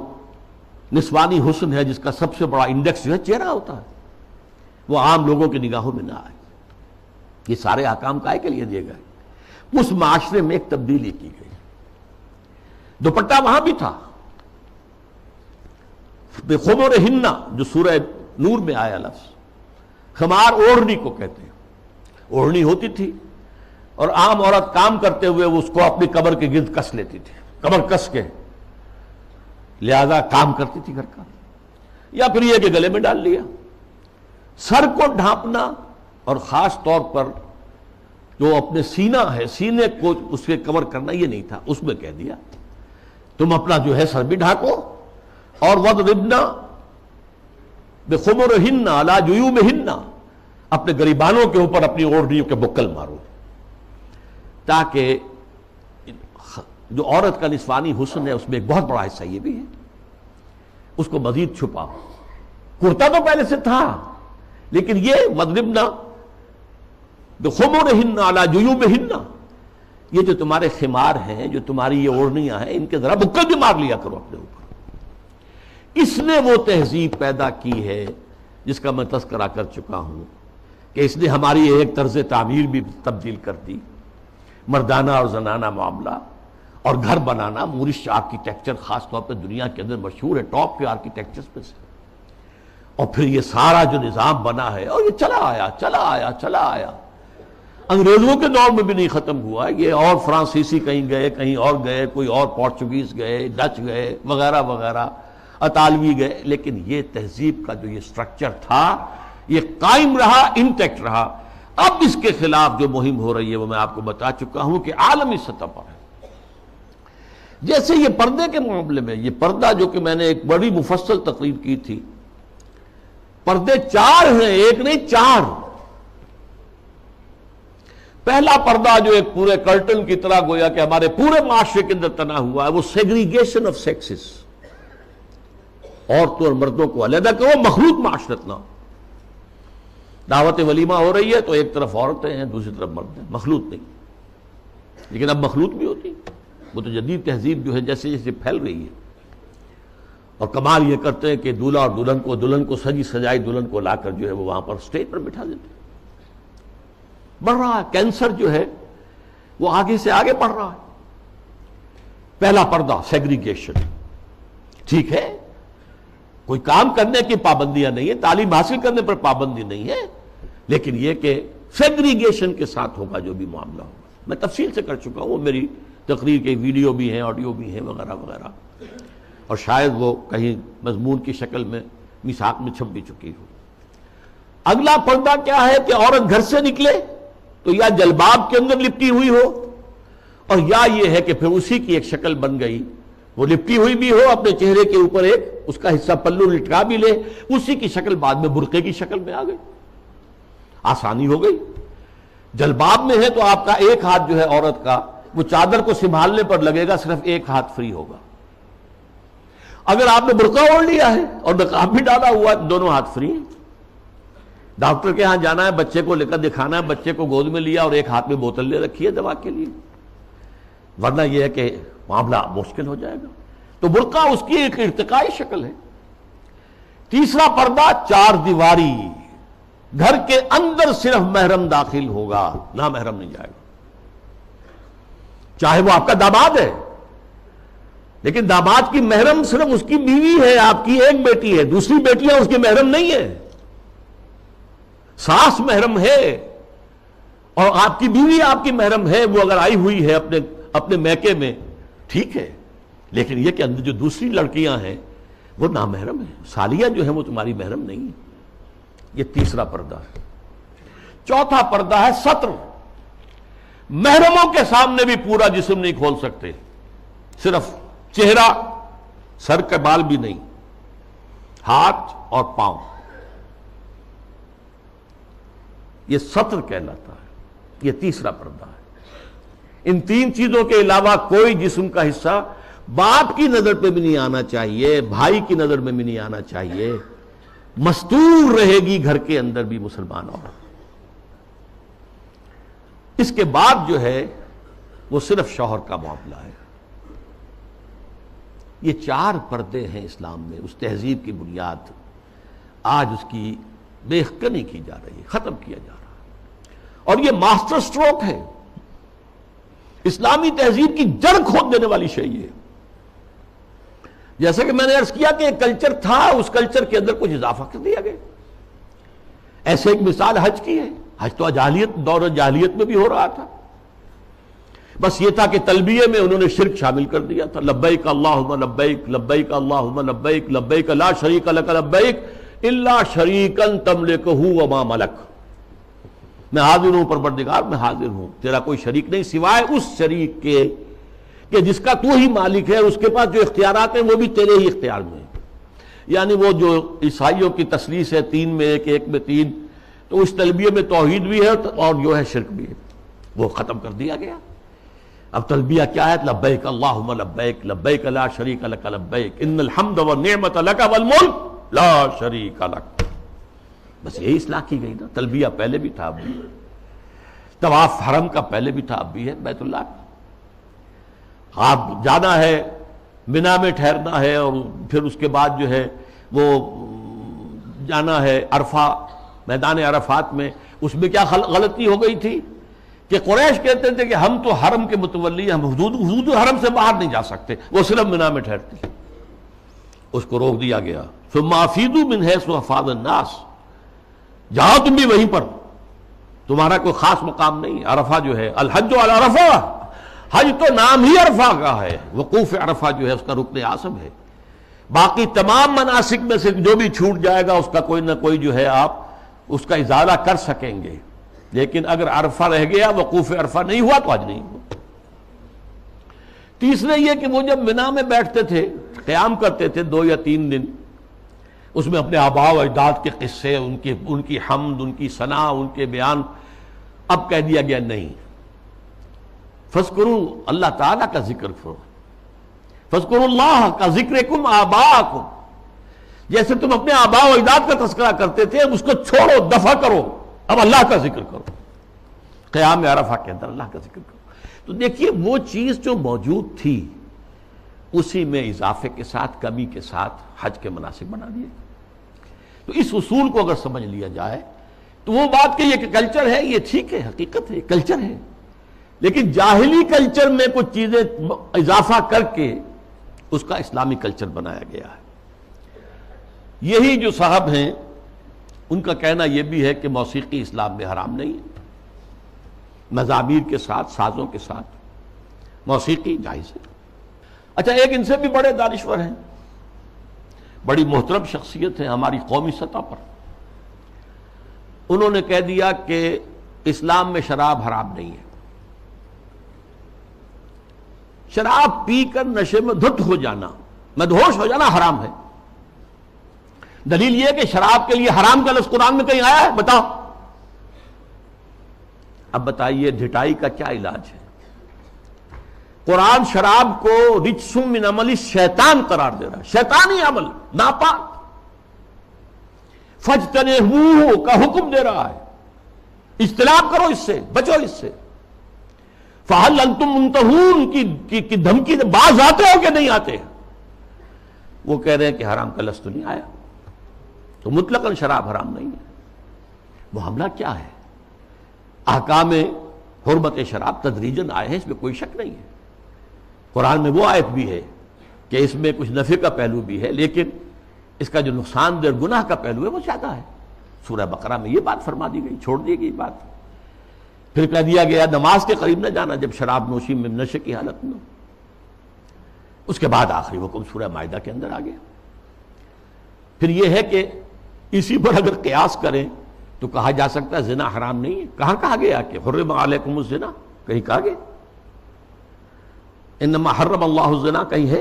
نسوانی حسن ہے جس کا سب سے بڑا انڈیکس جو ہے چہرہ ہوتا ہے، وہ عام لوگوں کی نگاہوں میں نہ آئے۔ یہ سارے احکام کائے کے لیے دیے گئے؟ اس معاشرے میں ایک تبدیلی کی گئی، دوپٹہ وہاں بھی تھا، بِخُمُرِهِنَّ جو سورہ نور میں آیا لفظ، خمار اوڑھنی کو کہتے ہیں، اوڑھنی ہوتی تھی اور عام عورت کام کرتے ہوئے اس کو اپنی کمر کے گرد کس لیتی تھی، کمر کس کے، لہذا کام کرتی تھی گھر کا، یا پھر یہ کہ گلے میں ڈال لیا۔ سر کو ڈھانپنا اور خاص طور پر جو اپنے سینہ ہے، سینے کو اس کے کور کرنا یہ نہیں تھا، اس میں کہہ دیا تم اپنا جو ہے سر بھی ڈھانکو، اور وَضْرِبْنَ بِخُمُرِهِنَّ عَلَىٰ جُيُوبِهِنَّ، اپنے گریبانوں کے اوپر اپنی اوڑھنیوں کے بکل مارو، تاکہ جو عورت کا نسوانی حسن ہے اس میں ایک بہت بڑا حصہ یہ بھی ہے، اس کو مزید چھپاؤ۔ کرتا تو پہلے سے تھا، لیکن یہ وَضْرِبْنَ بِخُمُرِهِنَّ عَلَىٰ جُيُوبِهِنَّ، یہ جو تمہارے خمار ہیں، جو تمہاری یہ اوڑھنیاں ہیں، ان کے ذرا بکل بھی مار لیا کرو اپنے اوپر۔ اس نے وہ تہذیب پیدا کی ہے جس کا میں تذکرہ کر چکا ہوں کہ اس نے ہماری ایک طرز تعمیر بھی تبدیل کر دی، مردانہ اور زنانہ معاملہ، اور گھر بنانا، مورش آرکیٹیکچر خاص طور پہ دنیا کے اندر مشہور ہے، ٹاپ کے آرکیٹیکچرز میں سے، اور پھر یہ سارا جو نظام بنا ہے اور یہ چلا آیا، انگریزوں کے دور میں بھی نہیں ختم ہوا یہ، اور فرانسیسی کہیں گئے، کہیں اور گئے، کوئی اور پورچوگیز گئے، ڈچ گئے وغیرہ وغیرہ، اطالوی گئے، لیکن یہ تہذیب کا جو یہ سٹرکچر تھا یہ قائم رہا، انٹیکٹ رہا۔ اب اس کے خلاف جو مہم ہو رہی ہے وہ میں آپ کو بتا چکا ہوں کہ عالمی سطح پر ہے۔ جیسے یہ پردے کے معاملے میں، یہ پردہ جو کہ میں نے ایک بڑی مفصل تقریر کی تھی، پردے 4 ہیں، ایک نہیں 4۔ پہلا پردہ جو ایک پورے کرٹن کی طرح گویا کہ ہمارے پورے معاشرے کے اندر تنا ہوا ہے، وہ سیگریگیشن آف سیکسز، عورتوں اور مردوں کو علیحدہ کرو، مخلوط معاشرت نہ ہو۔ دعوت ولیمہ ہو رہی ہے تو ایک طرف عورتیں ہیں، دوسری طرف مرد ہیں، مخلوط نہیں۔ لیکن اب مخلوط بھی ہوتی، وہ تو جدید تہذیب جو ہے جیسے جیسے پھیل رہی ہے، اور کمال یہ کرتے ہیں کہ دولہا اور دلہن کو سجی سجائی دلہن کو لا کر جو ہے وہ وہاں پر اسٹیج پر بٹھا دیتے ہیں۔ بڑھ رہا ہے کینسر جو ہے وہ آگے سے آگے بڑھ رہا ہے۔ پہلا پردہ سیگریگیشن، ٹھیک ہے، کوئی کام کرنے کی پابندیاں نہیں ہے، تعلیم حاصل کرنے پر پابندی نہیں ہے، لیکن یہ کہ سیگریگیشن کے ساتھ ہوگا جو بھی معاملہ ہوگا۔ میں تفصیل سے کر چکا ہوں، وہ میری تقریر کے ویڈیو بھی ہیں، آڈیو بھی ہیں وغیرہ وغیرہ، اور شاید وہ کہیں مضمون کی شکل میں میثاق میں چھپ بھی چکی ہو۔ اگلا پردہ کیا ہے کہ عورت گھر سے نکلے تو یا جلباب کے اندر لپٹی ہوئی ہو، اور یا یہ ہے کہ پھر اسی کی ایک شکل بن گئی، وہ لپٹی ہوئی بھی ہو، اپنے چہرے کے اوپر ایک اس کا حصہ پلو لٹکا بھی لے، اسی کی شکل بعد میں برقعے کی شکل میں آ گئی، آسانی ہو گئی۔ جلباب میں ہے تو آپ کا ایک ہاتھ جو ہے عورت کا وہ چادر کو سنبھالنے پر لگے گا، صرف ایک ہاتھ فری ہوگا۔ اگر آپ نے برقع اوڑھ لیا ہے اور نقاب بھی ڈالا ہوا ہے، دونوں ہاتھ فری ہیں۔ ڈاکٹر کے ہاں جانا ہے، بچے کو لے کر دکھانا ہے، بچے کو گود میں لیا اور ایک ہاتھ میں بوتل لے رکھی ہے دوا کے لیے، ورنہ یہ ہے کہ معاملہ مشکل ہو جائے گا۔ تو برقع اس کی ایک ارتقائی شکل ہے۔ تیسرا پردہ 4 دیواری، گھر کے اندر صرف محرم داخل ہوگا، نہ محرم نہیں جائے گا، چاہے وہ آپ کا داماد ہے، لیکن داماد کی محرم صرف اس کی بیوی ہے، آپ کی ایک بیٹی ہے، دوسری بیٹیاں اس کی محرم نہیں ہے۔ ساس محرم ہے اور آپ کی بیوی آپ کی محرم ہے، وہ اگر آئی ہوئی ہے اپنے میکے میں ٹھیک ہے، لیکن یہ کہ اندر جو دوسری لڑکیاں ہیں وہ نامحرم ہیں، سالیاں جو ہیں وہ تمہاری محرم نہیں ہیں۔ یہ تیسرا پردہ ہے۔ چوتھا پردہ ہے ستر، محرموں کے سامنے بھی پورا جسم نہیں کھول سکتے، صرف چہرہ، سر کے بال بھی نہیں، ہاتھ اور پاؤں، یہ ستر کہلاتا ہے، یہ تیسرا پردہ ہے۔ ان تین چیزوں کے علاوہ کوئی جسم کا حصہ باپ کی نظر پہ بھی نہیں آنا چاہیے، بھائی کی نظر میں بھی نہیں آنا چاہیے، مستور رہے گی گھر کے اندر بھی مسلمان عورت۔ اس کے بعد جو ہے وہ صرف شوہر کا معاملہ ہے۔ یہ چار پردے ہیں اسلام میں، اس تہذیب کی بنیاد آج اس کی بے خکنی کی جا رہی ہے، ختم کیا جا رہا ہے، اور یہ ماسٹر سٹروک ہے، اسلامی تہذیب کی جڑ کھود دینے والی شے ہے۔ جیسا کہ میں نے عرض کیا کہ ایک کلچر تھا، اس کلچر کے اندر کچھ اضافہ کر دیا گیا۔ ایسے ایک مثال حج کی ہے، حج تو جاہلیت، دور جاہلیت میں بھی ہو رہا تھا، بس یہ تھا کہ تلبیہ میں انہوں نے شرک شامل کر دیا تھا، لبیک اللہم لبیک، لبیک اللہم لبیک، لبیک لا شریک لک لبیک الا شریکا تملکہ وما ملک، میں حاضر ہوں پروردگار، میں حاضر ہوں، تیرا کوئی شریک نہیں سوائے اس شریک کے کہ جس کا تو ہی مالک ہے، اس کے پاس جو اختیارات ہیں وہ بھی تیرے ہی اختیار میں ہیں۔ یعنی وہ جو عیسائیوں کی تثلیث ہے، تین میں ایک، ایک میں تین، تو اس تلبیہ میں توحید بھی ہے اور جو ہے شرک بھی ہے، وہ ختم کر دیا گیا۔ اب تلبیہ کیا ہے؟ لبیک اللہم لبیک، لبیک لا شریک لک لبیک، ان الحمد والنعمت لک والملک لا شریک لک۔ بس یہی اصلاح کی گئی نا۔ تلبیہ پہلے بھی تھا، اب بھی، طواف حرم کا پہلے بھی تھا، اب بھی ہے، بیت اللہ کا۔ آپ جانا ہے، منا میں ٹھہرنا ہے، اور پھر اس کے بعد جو ہے وہ جانا ہے عرفہ، میدان عرفات میں۔ اس میں کیا غلطی ہو گئی تھی کہ قریش کہتے تھے کہ ہم تو حرم کے متولی، ہم حدود حرم سے باہر نہیں جا سکتے، وہ صرف منا میں ٹھہرتے، اس کو روک دیا گیا۔ ثم افیضوا من حیث افاض الناس، جاؤ تم بھی وہیں پر، تمہارا کوئی خاص مقام نہیں۔ عرفہ جو ہے، الحج علی عرفہ، حج تو نام ہی عرفہ کا ہے، وقوف عرفہ جو ہے اس کا رکن اعظم ہے۔ باقی تمام مناسک میں سے جو بھی چھوٹ جائے گا اس کا کوئی نہ کوئی جو ہے آپ اس کا ازالہ کر سکیں گے، لیکن اگر عرفہ رہ گیا، وقوف عرفہ نہیں ہوا تو حج نہیں ہوا۔ تیسرے یہ کہ وہ جب منا میں بیٹھتے تھے، قیام کرتے تھے 2 یا 3 دن، اس میں اپنے آباء و اجداد کے قصے، ان کی حمد، ان کی ثنا، ان کے بیان، اب کہہ دیا گیا نہیں، فاذکروا اللہ تعالیٰ کا ذکر کرو، فاذکروا اللہ کا ذکرکم آباءکم، جیسے تم اپنے آباء و اجداد کا تذکرہ کرتے تھے، اس کو چھوڑو، دفع کرو، اب اللہ کا ذکر کرو، قیام عرفہ کے اندر اللہ کا ذکر کرو۔ تو دیکھیے وہ چیز جو موجود تھی اسی میں اضافے کے ساتھ، کمی کے ساتھ حج کے مناسک بنا دیے۔ تو اس اصول کو اگر سمجھ لیا جائے تو وہ بات کہ یہ کہ کلچر ہے، یہ ٹھیک ہے، حقیقت ہے، کلچر ہے، لیکن جاہلی کلچر میں کچھ چیزیں اضافہ کر کے اس کا اسلامی کلچر بنایا گیا ہے۔ یہی جو صاحب ہیں ان کا کہنا یہ بھی ہے کہ موسیقی اسلام میں حرام نہیں ہے، مزامیر کے ساتھ، سازوں کے ساتھ موسیقی جائز ہے۔ اچھا، ایک ان سے بھی بڑے دانشور ہیں، بڑی محترم شخصیت ہے ہماری قومی سطح پر، انہوں نے کہہ دیا کہ اسلام میں شراب حرام نہیں ہے، شراب پی کر نشے میں دھت ہو جانا، مدہوش ہو جانا حرام ہے۔ دلیل یہ کہ شراب کے لیے حرام کا لفظ قرآن میں کہیں آیا ہے؟ بتاؤ۔ اب بتائیے ڈھٹائی کا کیا علاج ہے؟ قرآن شراب کو رجس من عمل شیطان قرار دے رہا ہے، شیطانی عمل، ناپاک، فاجتنبوہ کا حکم دے رہا ہے، اجتناب کرو اس سے، بچو اس سے۔ فَهَلْ أَنْتُمْ مُنْتَهُونَ کی دھمکی سے باز آتے ہو کہ نہیں آتے؟ وہ کہہ رہے ہیں کہ حرام کا لفظ تو نہیں آیا، تو مطلقاً شراب حرام نہیں ہے۔ معاملہ کیا ہے؟ احکام حرمت شراب تدریجاً آئے ہیں، اس میں کوئی شک نہیں ہے۔ قرآن میں وہ آیت بھی ہے کہ اس میں کچھ نفع کا پہلو بھی ہے، لیکن اس کا جو نقصان دہ گناہ کا پہلو ہے وہ زیادہ ہے۔ سورہ بقرہ میں یہ بات فرما دی گئی، چھوڑ دی گئی بات۔ پھر کہہ دیا گیا نماز کے قریب نہ جانا جب شراب نوشی میں نشے کی حالت میں۔ اس کے بعد آخری حکم سورہ مائدہ کے اندر آ گیا۔ پھر یہ ہے کہ اسی پر اگر قیاس کریں تو کہا جا سکتا ہے زنا حرام نہیں ہے۔ کہاں کہا گیا کہ حرم علیکم الزنا؟ کہیں کہا گیا انما حرم اللہ الزنا؟ کہیں ہے؟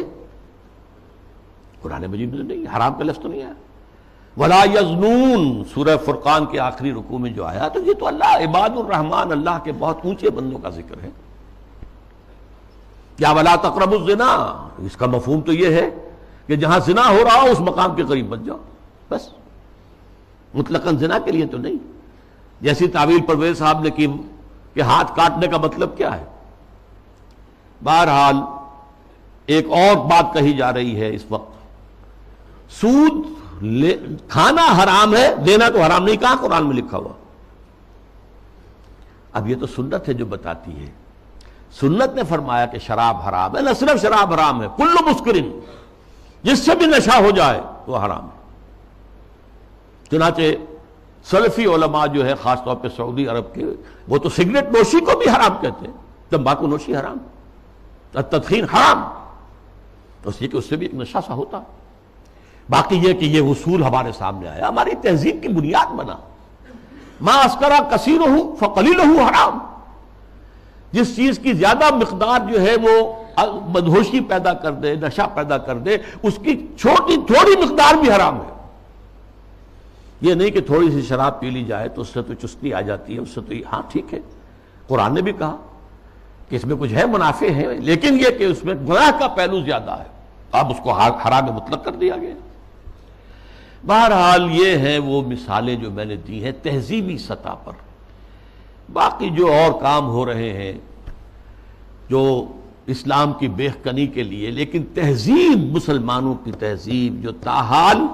قرآن مجید میں نہیں، حرام کا لفظ تو نہیں آیا. ولا یزنون سورہ فرقان کے آخری رکوع میں جو آیا تو یہ تو اللہ عباد الرحمن، اللہ کے بہت اونچے بندوں کا ذکر ہے. یا ولا تقربوا الزنا، اس کا مفہوم تو یہ ہے کہ جہاں زنا ہو رہا ہو اس مقام کے قریب مت جاؤ، بس مطلقاً زنا کے لیے تو نہیں. جیسی تعویل پرویز صاحب نے کی کہ ہاتھ کاٹنے کا مطلب کیا ہے. بہرحال ایک اور بات کہی جا رہی ہے اس وقت، سود کھانا حرام ہے، دینا تو حرام نہیں. کہاں قرآن میں لکھا ہوا؟ اب یہ تو سنت ہے جو بتاتی ہے. سنت نے فرمایا کہ شراب حرام ہے، نہ صرف شراب حرام ہے، کل مسکرن، جس سے بھی نشہ ہو جائے وہ حرام ہے. چنانچہ سلفی علماء جو ہے خاص طور پہ سعودی عرب کے، وہ تو سگریٹ نوشی کو بھی حرام کہتے ہیں. تمباکو نوشی حرام، تدخین حرام، اس لیے کہ اس سے بھی ایک نشہ سا ہوتا. باقی یہ کہ یہ اصول ہمارے سامنے آیا، ہماری تہذیب کی بنیاد بنا. ما اسکرا کثیرہ فقلیلہ حرام، جس چیز کی زیادہ مقدار جو ہے وہ بدہوشی پیدا کر دے، نشہ پیدا کر دے، اس کی تھوڑی مقدار بھی حرام ہے. یہ نہیں کہ تھوڑی سی شراب پی لی جائے تو اس سے تو چستی آ جاتی ہے، اس سے تو ہاں ٹھیک ہے، قرآن نے بھی کہا کہ اس میں کچھ ہے منافع ہے، لیکن یہ کہ اس میں گناہ کا پہلو زیادہ ہے، اب اس کو حرام مطلق کر دیا گیا. بہرحال یہ ہیں وہ مثالیں جو میں نے دی ہیں تہذیبی سطح پر. باقی جو اور کام ہو رہے ہیں جو اسلام کی بہکنی کے لیے، لیکن تہذیب، مسلمانوں کی تہذیب جو تاحال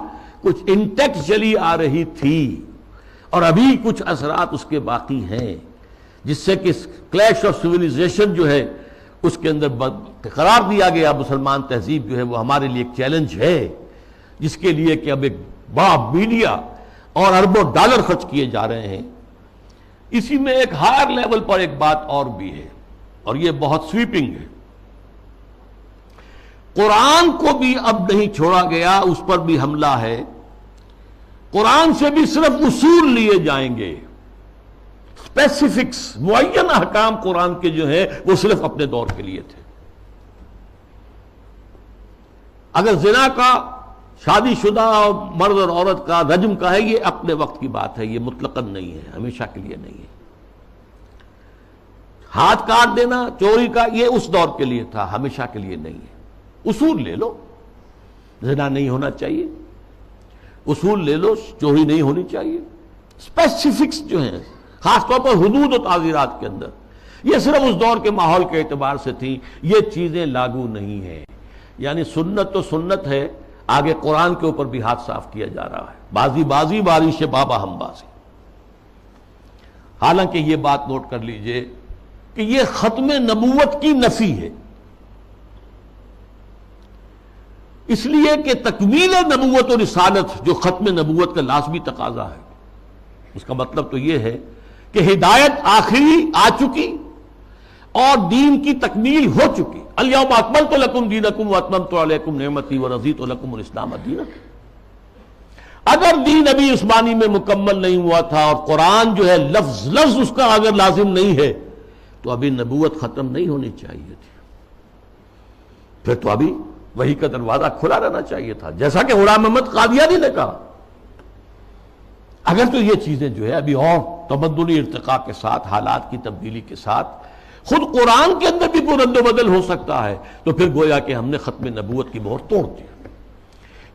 کچھ انٹیکٹ چلی آ رہی تھی اور ابھی کچھ اثرات اس کے باقی ہیں، جس سے کہ کلیش آف سویلائزیشن جو ہے اس کے اندر قرار دیا گیا. مسلمان تہذیب جو ہے وہ ہمارے لیے ایک چیلنج ہے، جس کے لیے کہ اب ایک بڑا میڈیا اور اربوں ڈالر خرچ کیے جا رہے ہیں. اسی میں ایک ہائر لیول پر ایک بات اور بھی ہے، اور یہ بہت سویپنگ ہے. قرآن کو بھی اب نہیں چھوڑا گیا، اس پر بھی حملہ ہے. قرآن سے بھی صرف اصول لیے جائیں گے، اسپیسیفکس، معین احکام قرآن کے جو ہیں وہ صرف اپنے دور کے لیے تھے. اگر زنا کا، شادی شدہ اور مرد اور عورت کا، رجم کا ہے، یہ اپنے وقت کی بات ہے، یہ مطلقاً نہیں ہے، ہمیشہ کے لیے نہیں ہے. ہاتھ کاٹ دینا چوری کا، یہ اس دور کے لیے تھا، ہمیشہ کے لیے نہیں ہے. اصول لے لو، زنا نہیں ہونا چاہیے، اصول لے لو، چوری نہیں ہونی چاہیے. اسپیسیفکس جو ہیں خاص طور پر حدود و تعزیرات کے اندر، یہ صرف اس دور کے ماحول کے اعتبار سے تھی، یہ چیزیں لاگو نہیں ہیں. یعنی سنت تو سنت ہے، آگے قرآن کے اوپر بھی ہاتھ صاف کیا جا رہا ہے. بازی بارش بابا ہم بازی. حالانکہ یہ بات نوٹ کر لیجئے کہ یہ ختم نبوت کی نفی ہے، اس لیے کہ تکمیل نبوت و رسالت جو ختم نبوت کا لازمی تقاضا ہے، اس کا مطلب تو یہ ہے کہ ہدایت آخری آ چکی اور دین کی تکمیل ہو چکی. الیوم اکملت لکم دینکم واتممت علیکم نعمتی ورضیت لکم الاسلام دینا. اگر دین ابھی عثمانی میں مکمل نہیں ہوا تھا اور قرآن جو ہے لفظ لفظ اس کا اگر لازم نہیں ہے تو ابھی نبوت ختم نہیں ہونی چاہیے تھی، پھر تو ابھی وحی کا دروازہ کھلا رہنا چاہیے تھا، جیسا کہ غلام محمد قادیانی نے کہا. اگر تو یہ چیزیں جو ہے ابھی اور تمدنی ارتقاء کے ساتھ، حالات کی تبدیلی کے ساتھ خود قرآن کے اندر بھی کوئی رد و بدل ہو سکتا ہے، تو پھر گویا کہ ہم نے ختم نبوت کی مہر توڑ دی.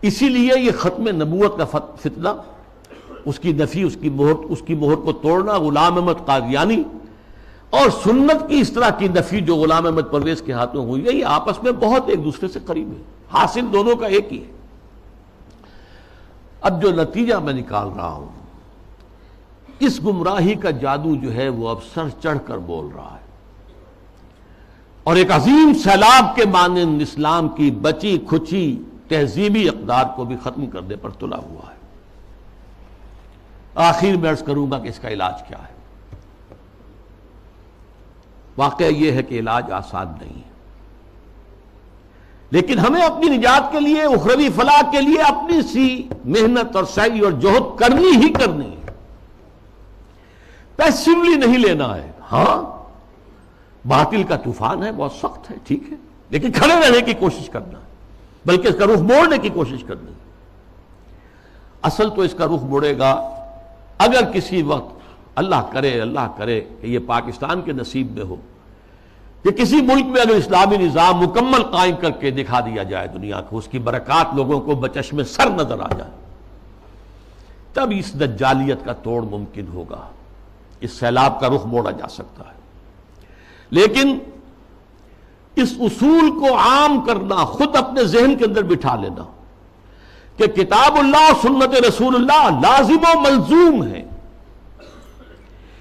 اسی لیے یہ ختم نبوت کا فتنہ، اس کی نفی، اس کی مہر کو توڑنا غلام احمد قادیانی اور سنت کی اس طرح کی نفی جو غلام احمد پرویز کے ہاتھوں ہوئی ہے، یہ آپس میں بہت ایک دوسرے سے قریب ہے، حاصل دونوں کا ایک ہی ہے. اب جو نتیجہ میں نکال رہا ہوں، اس گمراہی کا جادو جو ہے وہ اب سر چڑھ کر بول رہا ہے، اور ایک عظیم سیلاب کے مانند اسلام کی بچی کھچی تہذیبی اقدار کو بھی ختم کرنے پر تلا ہوا ہے. آخر میں عرض کروں گا کہ اس کا علاج کیا ہے. واقعہ یہ ہے کہ علاج آسان نہیں ہے، لیکن ہمیں اپنی نجات کے لیے، اخروی فلاح کے لیے اپنی سی محنت اور سعی اور جہد کرنی ہی کرنی ہے، پیسیولی نہیں لینا ہے. ہاں باطل کا طوفان ہے، بہت سخت ہے، ٹھیک ہے، لیکن کھڑے رہنے کی کوشش کرنا ہے، بلکہ اس کا رخ موڑنے کی کوشش کرنا ہے۔ اصل تو اس کا رخ مڑے گا اگر کسی وقت اللہ کرے کہ یہ پاکستان کے نصیب میں ہو کہ کسی ملک میں اگر اسلامی نظام مکمل قائم کر کے دکھا دیا جائے دنیا کو، اس کی برکات لوگوں کو بچشم سر نظر آ جائے، تب اس دجالیت کا توڑ ممکن ہوگا، اس سیلاب کا رخ موڑا جا سکتا ہے۔ لیکن اس اصول کو عام کرنا، خود اپنے ذہن کے اندر بٹھا لینا کہ کتاب اللہ سنت رسول اللہ لازم و ملزوم ہے،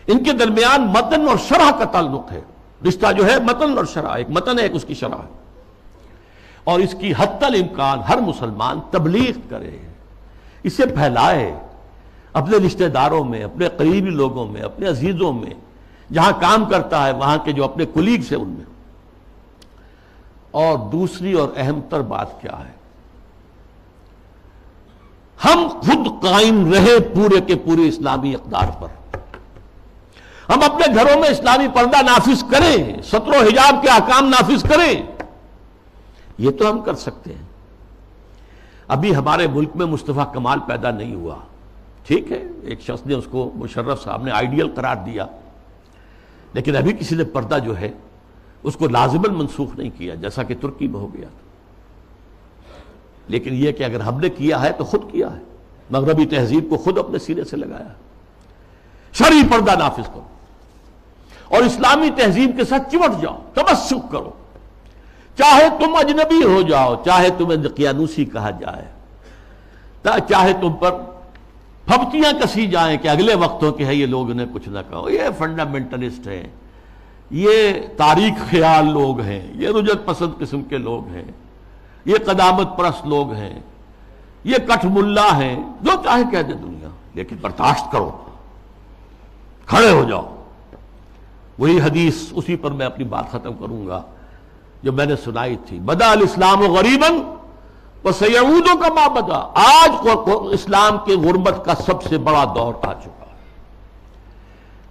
ان کے درمیان متن اور شرح کا تعلق ہے، رشتہ جو ہے متن اور شرح، ایک متن ہے ایک اس کی شرح ہے، اور اس کی حتی الامکان ہر مسلمان تبلیغ کرے، اسے پھیلائے اپنے رشتہ داروں میں، اپنے قریبی لوگوں میں، اپنے عزیزوں میں، جہاں کام کرتا ہے وہاں کے جو اپنے کولیگز ہیں ان میں۔ اور دوسری اور اہم تر بات کیا ہے، ہم خود قائم رہے پورے کے پورے اسلامی اقدار پر، ہم اپنے گھروں میں اسلامی پردہ نافذ کریں، ستر و حجاب کے احکام نافذ کریں، یہ تو ہم کر سکتے ہیں۔ ابھی ہمارے ملک میں مصطفیٰ کمال پیدا نہیں ہوا، ٹھیک ہے، ایک شخص نے اس کو، مشرف صاحب نے آئیڈیل قرار دیا، لیکن ابھی کسی نے پردہ جو ہے اس کو لازماً منسوخ نہیں کیا، جیسا کہ ترکی میں ہو گیا تھا۔ لیکن یہ کہ اگر ہم نے کیا ہے تو خود کیا ہے، مغربی تہذیب کو خود اپنے سینے سے لگایا، شرعی پردہ نافذ کرو اور اسلامی تہذیب کے ساتھ چمٹ جاؤ، تمسک کرو، چاہے تم اجنبی ہو جاؤ، چاہے تمہیں دقیانوسی کہا جائے، چاہے تم پر پھبتیاں کسی جائیں کہ اگلے وقتوں کے ہے یہ لوگ انہیں کچھ نہ کہو، یہ فنڈامنٹلسٹ ہیں، یہ تاریخ خیال لوگ ہیں، یہ رجعت پسند قسم کے لوگ ہیں، یہ قدامت پرست لوگ ہیں، یہ کٹھ ملا ہیں، جو چاہے کہہ دے دنیا، لیکن برداشت کرو، کھڑے ہو جاؤ۔ وہی حدیث، اسی پر میں اپنی بات ختم کروں گا جو میں نے سنائی تھی، بدا الاسلام غریباً وسیعود کما بدا، آج اسلام کے غربت کا سب سے بڑا دور آ چکا ہے۔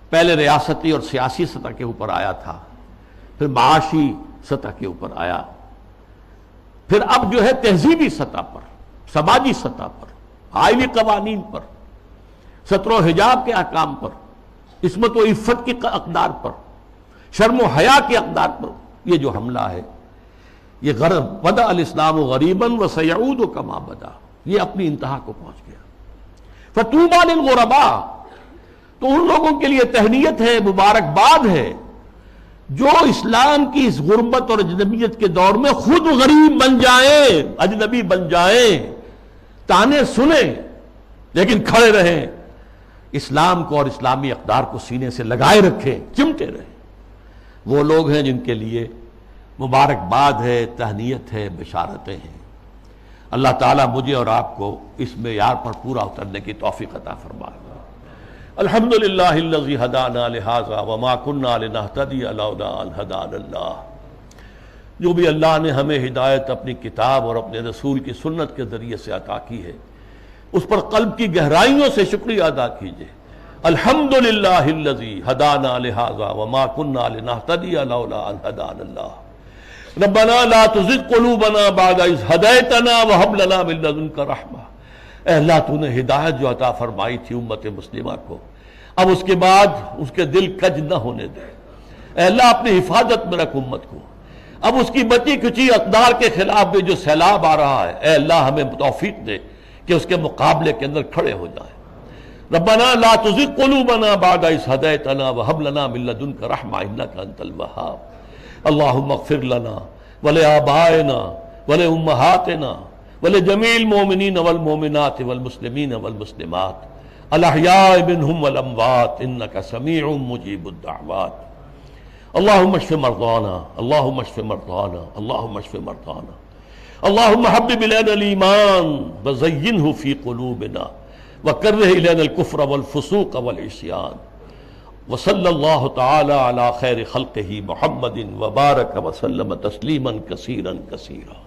پہلے ریاستی اور سیاسی سطح کے اوپر آیا تھا، پھر معاشی سطح کے اوپر آیا، پھر اب جو ہے تہذیبی سطح پر، سماجی سطح پر، آئینی قوانین پر، ستر و حجاب کے احکام پر، عصمت و عفت کی اقدار پر، شرم و حیا کے اقدار پر یہ جو حملہ ہے، یہ بدا الاسلام غریباً وسیعود کما بدا، یہ اپنی انتہا کو پہنچ گیا۔ فطوبی للغرباء، تو ان لوگوں کے لیے تہنیت ہے، مبارکباد ہے جو اسلام کی اس غربت اور اجنبیت کے دور میں خود غریب بن جائیں، اجنبی بن جائیں، تانے سنیں لیکن کھڑے رہیں، اسلام کو اور اسلامی اقدار کو سینے سے لگائے رکھیں، چمٹے رہیں۔ وہ لوگ ہیں جن کے لیے مبارکباد ہے، تہنیت ہے، بشارتیں ہیں۔ اللہ تعالیٰ مجھے اور آپ کو اس معیار پر پورا اترنے کی توفیق عطا فرمائے۔ الحمدللہ الذی ہدانا لہذا وما کنا لنہتدی لولا ان ہدانا اللہ، جو بھی اللہ نے ہمیں ہدایت اپنی کتاب اور اپنے رسول کی سنت کے ذریعے سے عطا کی ہے، اس پر قلب کی گہرائیوں سے شکریہ ادا کیجئے۔ الحمدللہ الذی ہدانا لہذا وما کنا لنہتدی لولا ان ہدانا اللہ، ربنا لا تزغ قلوبنا بعد اذ ہدیتنا وہب لنا من لدنک رحمہ۔ اے اللہ تو نے ہدایت جو عطا فرمائی تھی امت مسلمہ کو، اب اس کے بعد اس کے دل کج نہ ہونے دے۔ اے اللہ اپنی حفاظت میں رکھ امت کو، اب اس کی بچی کچی اقدار کے خلاف بھی جو سیلاب آ رہا ہے، اے اللہ ہمیں توفیق دے کہ اس کے مقابلے کے اندر کھڑے ہو جائیں۔ ربنا لا تزغ قلوبنا بعد اذ ہدیتنا وہب لنا من لدنک رحمہ انک انت الوہاب۔ اللہم اغفر لنا ولآبائنا ولأمہاتنا ولجمیع المؤمنین والمؤمنات والمسلمین والمسلمات الاحیاء منہم والاموات انک سمیع مجیب الدعوات۔ اللہم اشف مرضانا، اللہم اشف مرضانا، اللہم اشف مرضانا، اللہم حبب الینا الایمان وزینہ فی قلوبنا وکرہ الینا الکفر والفسوق والعصیان، وصلی اللہ تعالی علی خیر خلقہ محمد وبارک وسلم تسلیما کثیرا کثیرا۔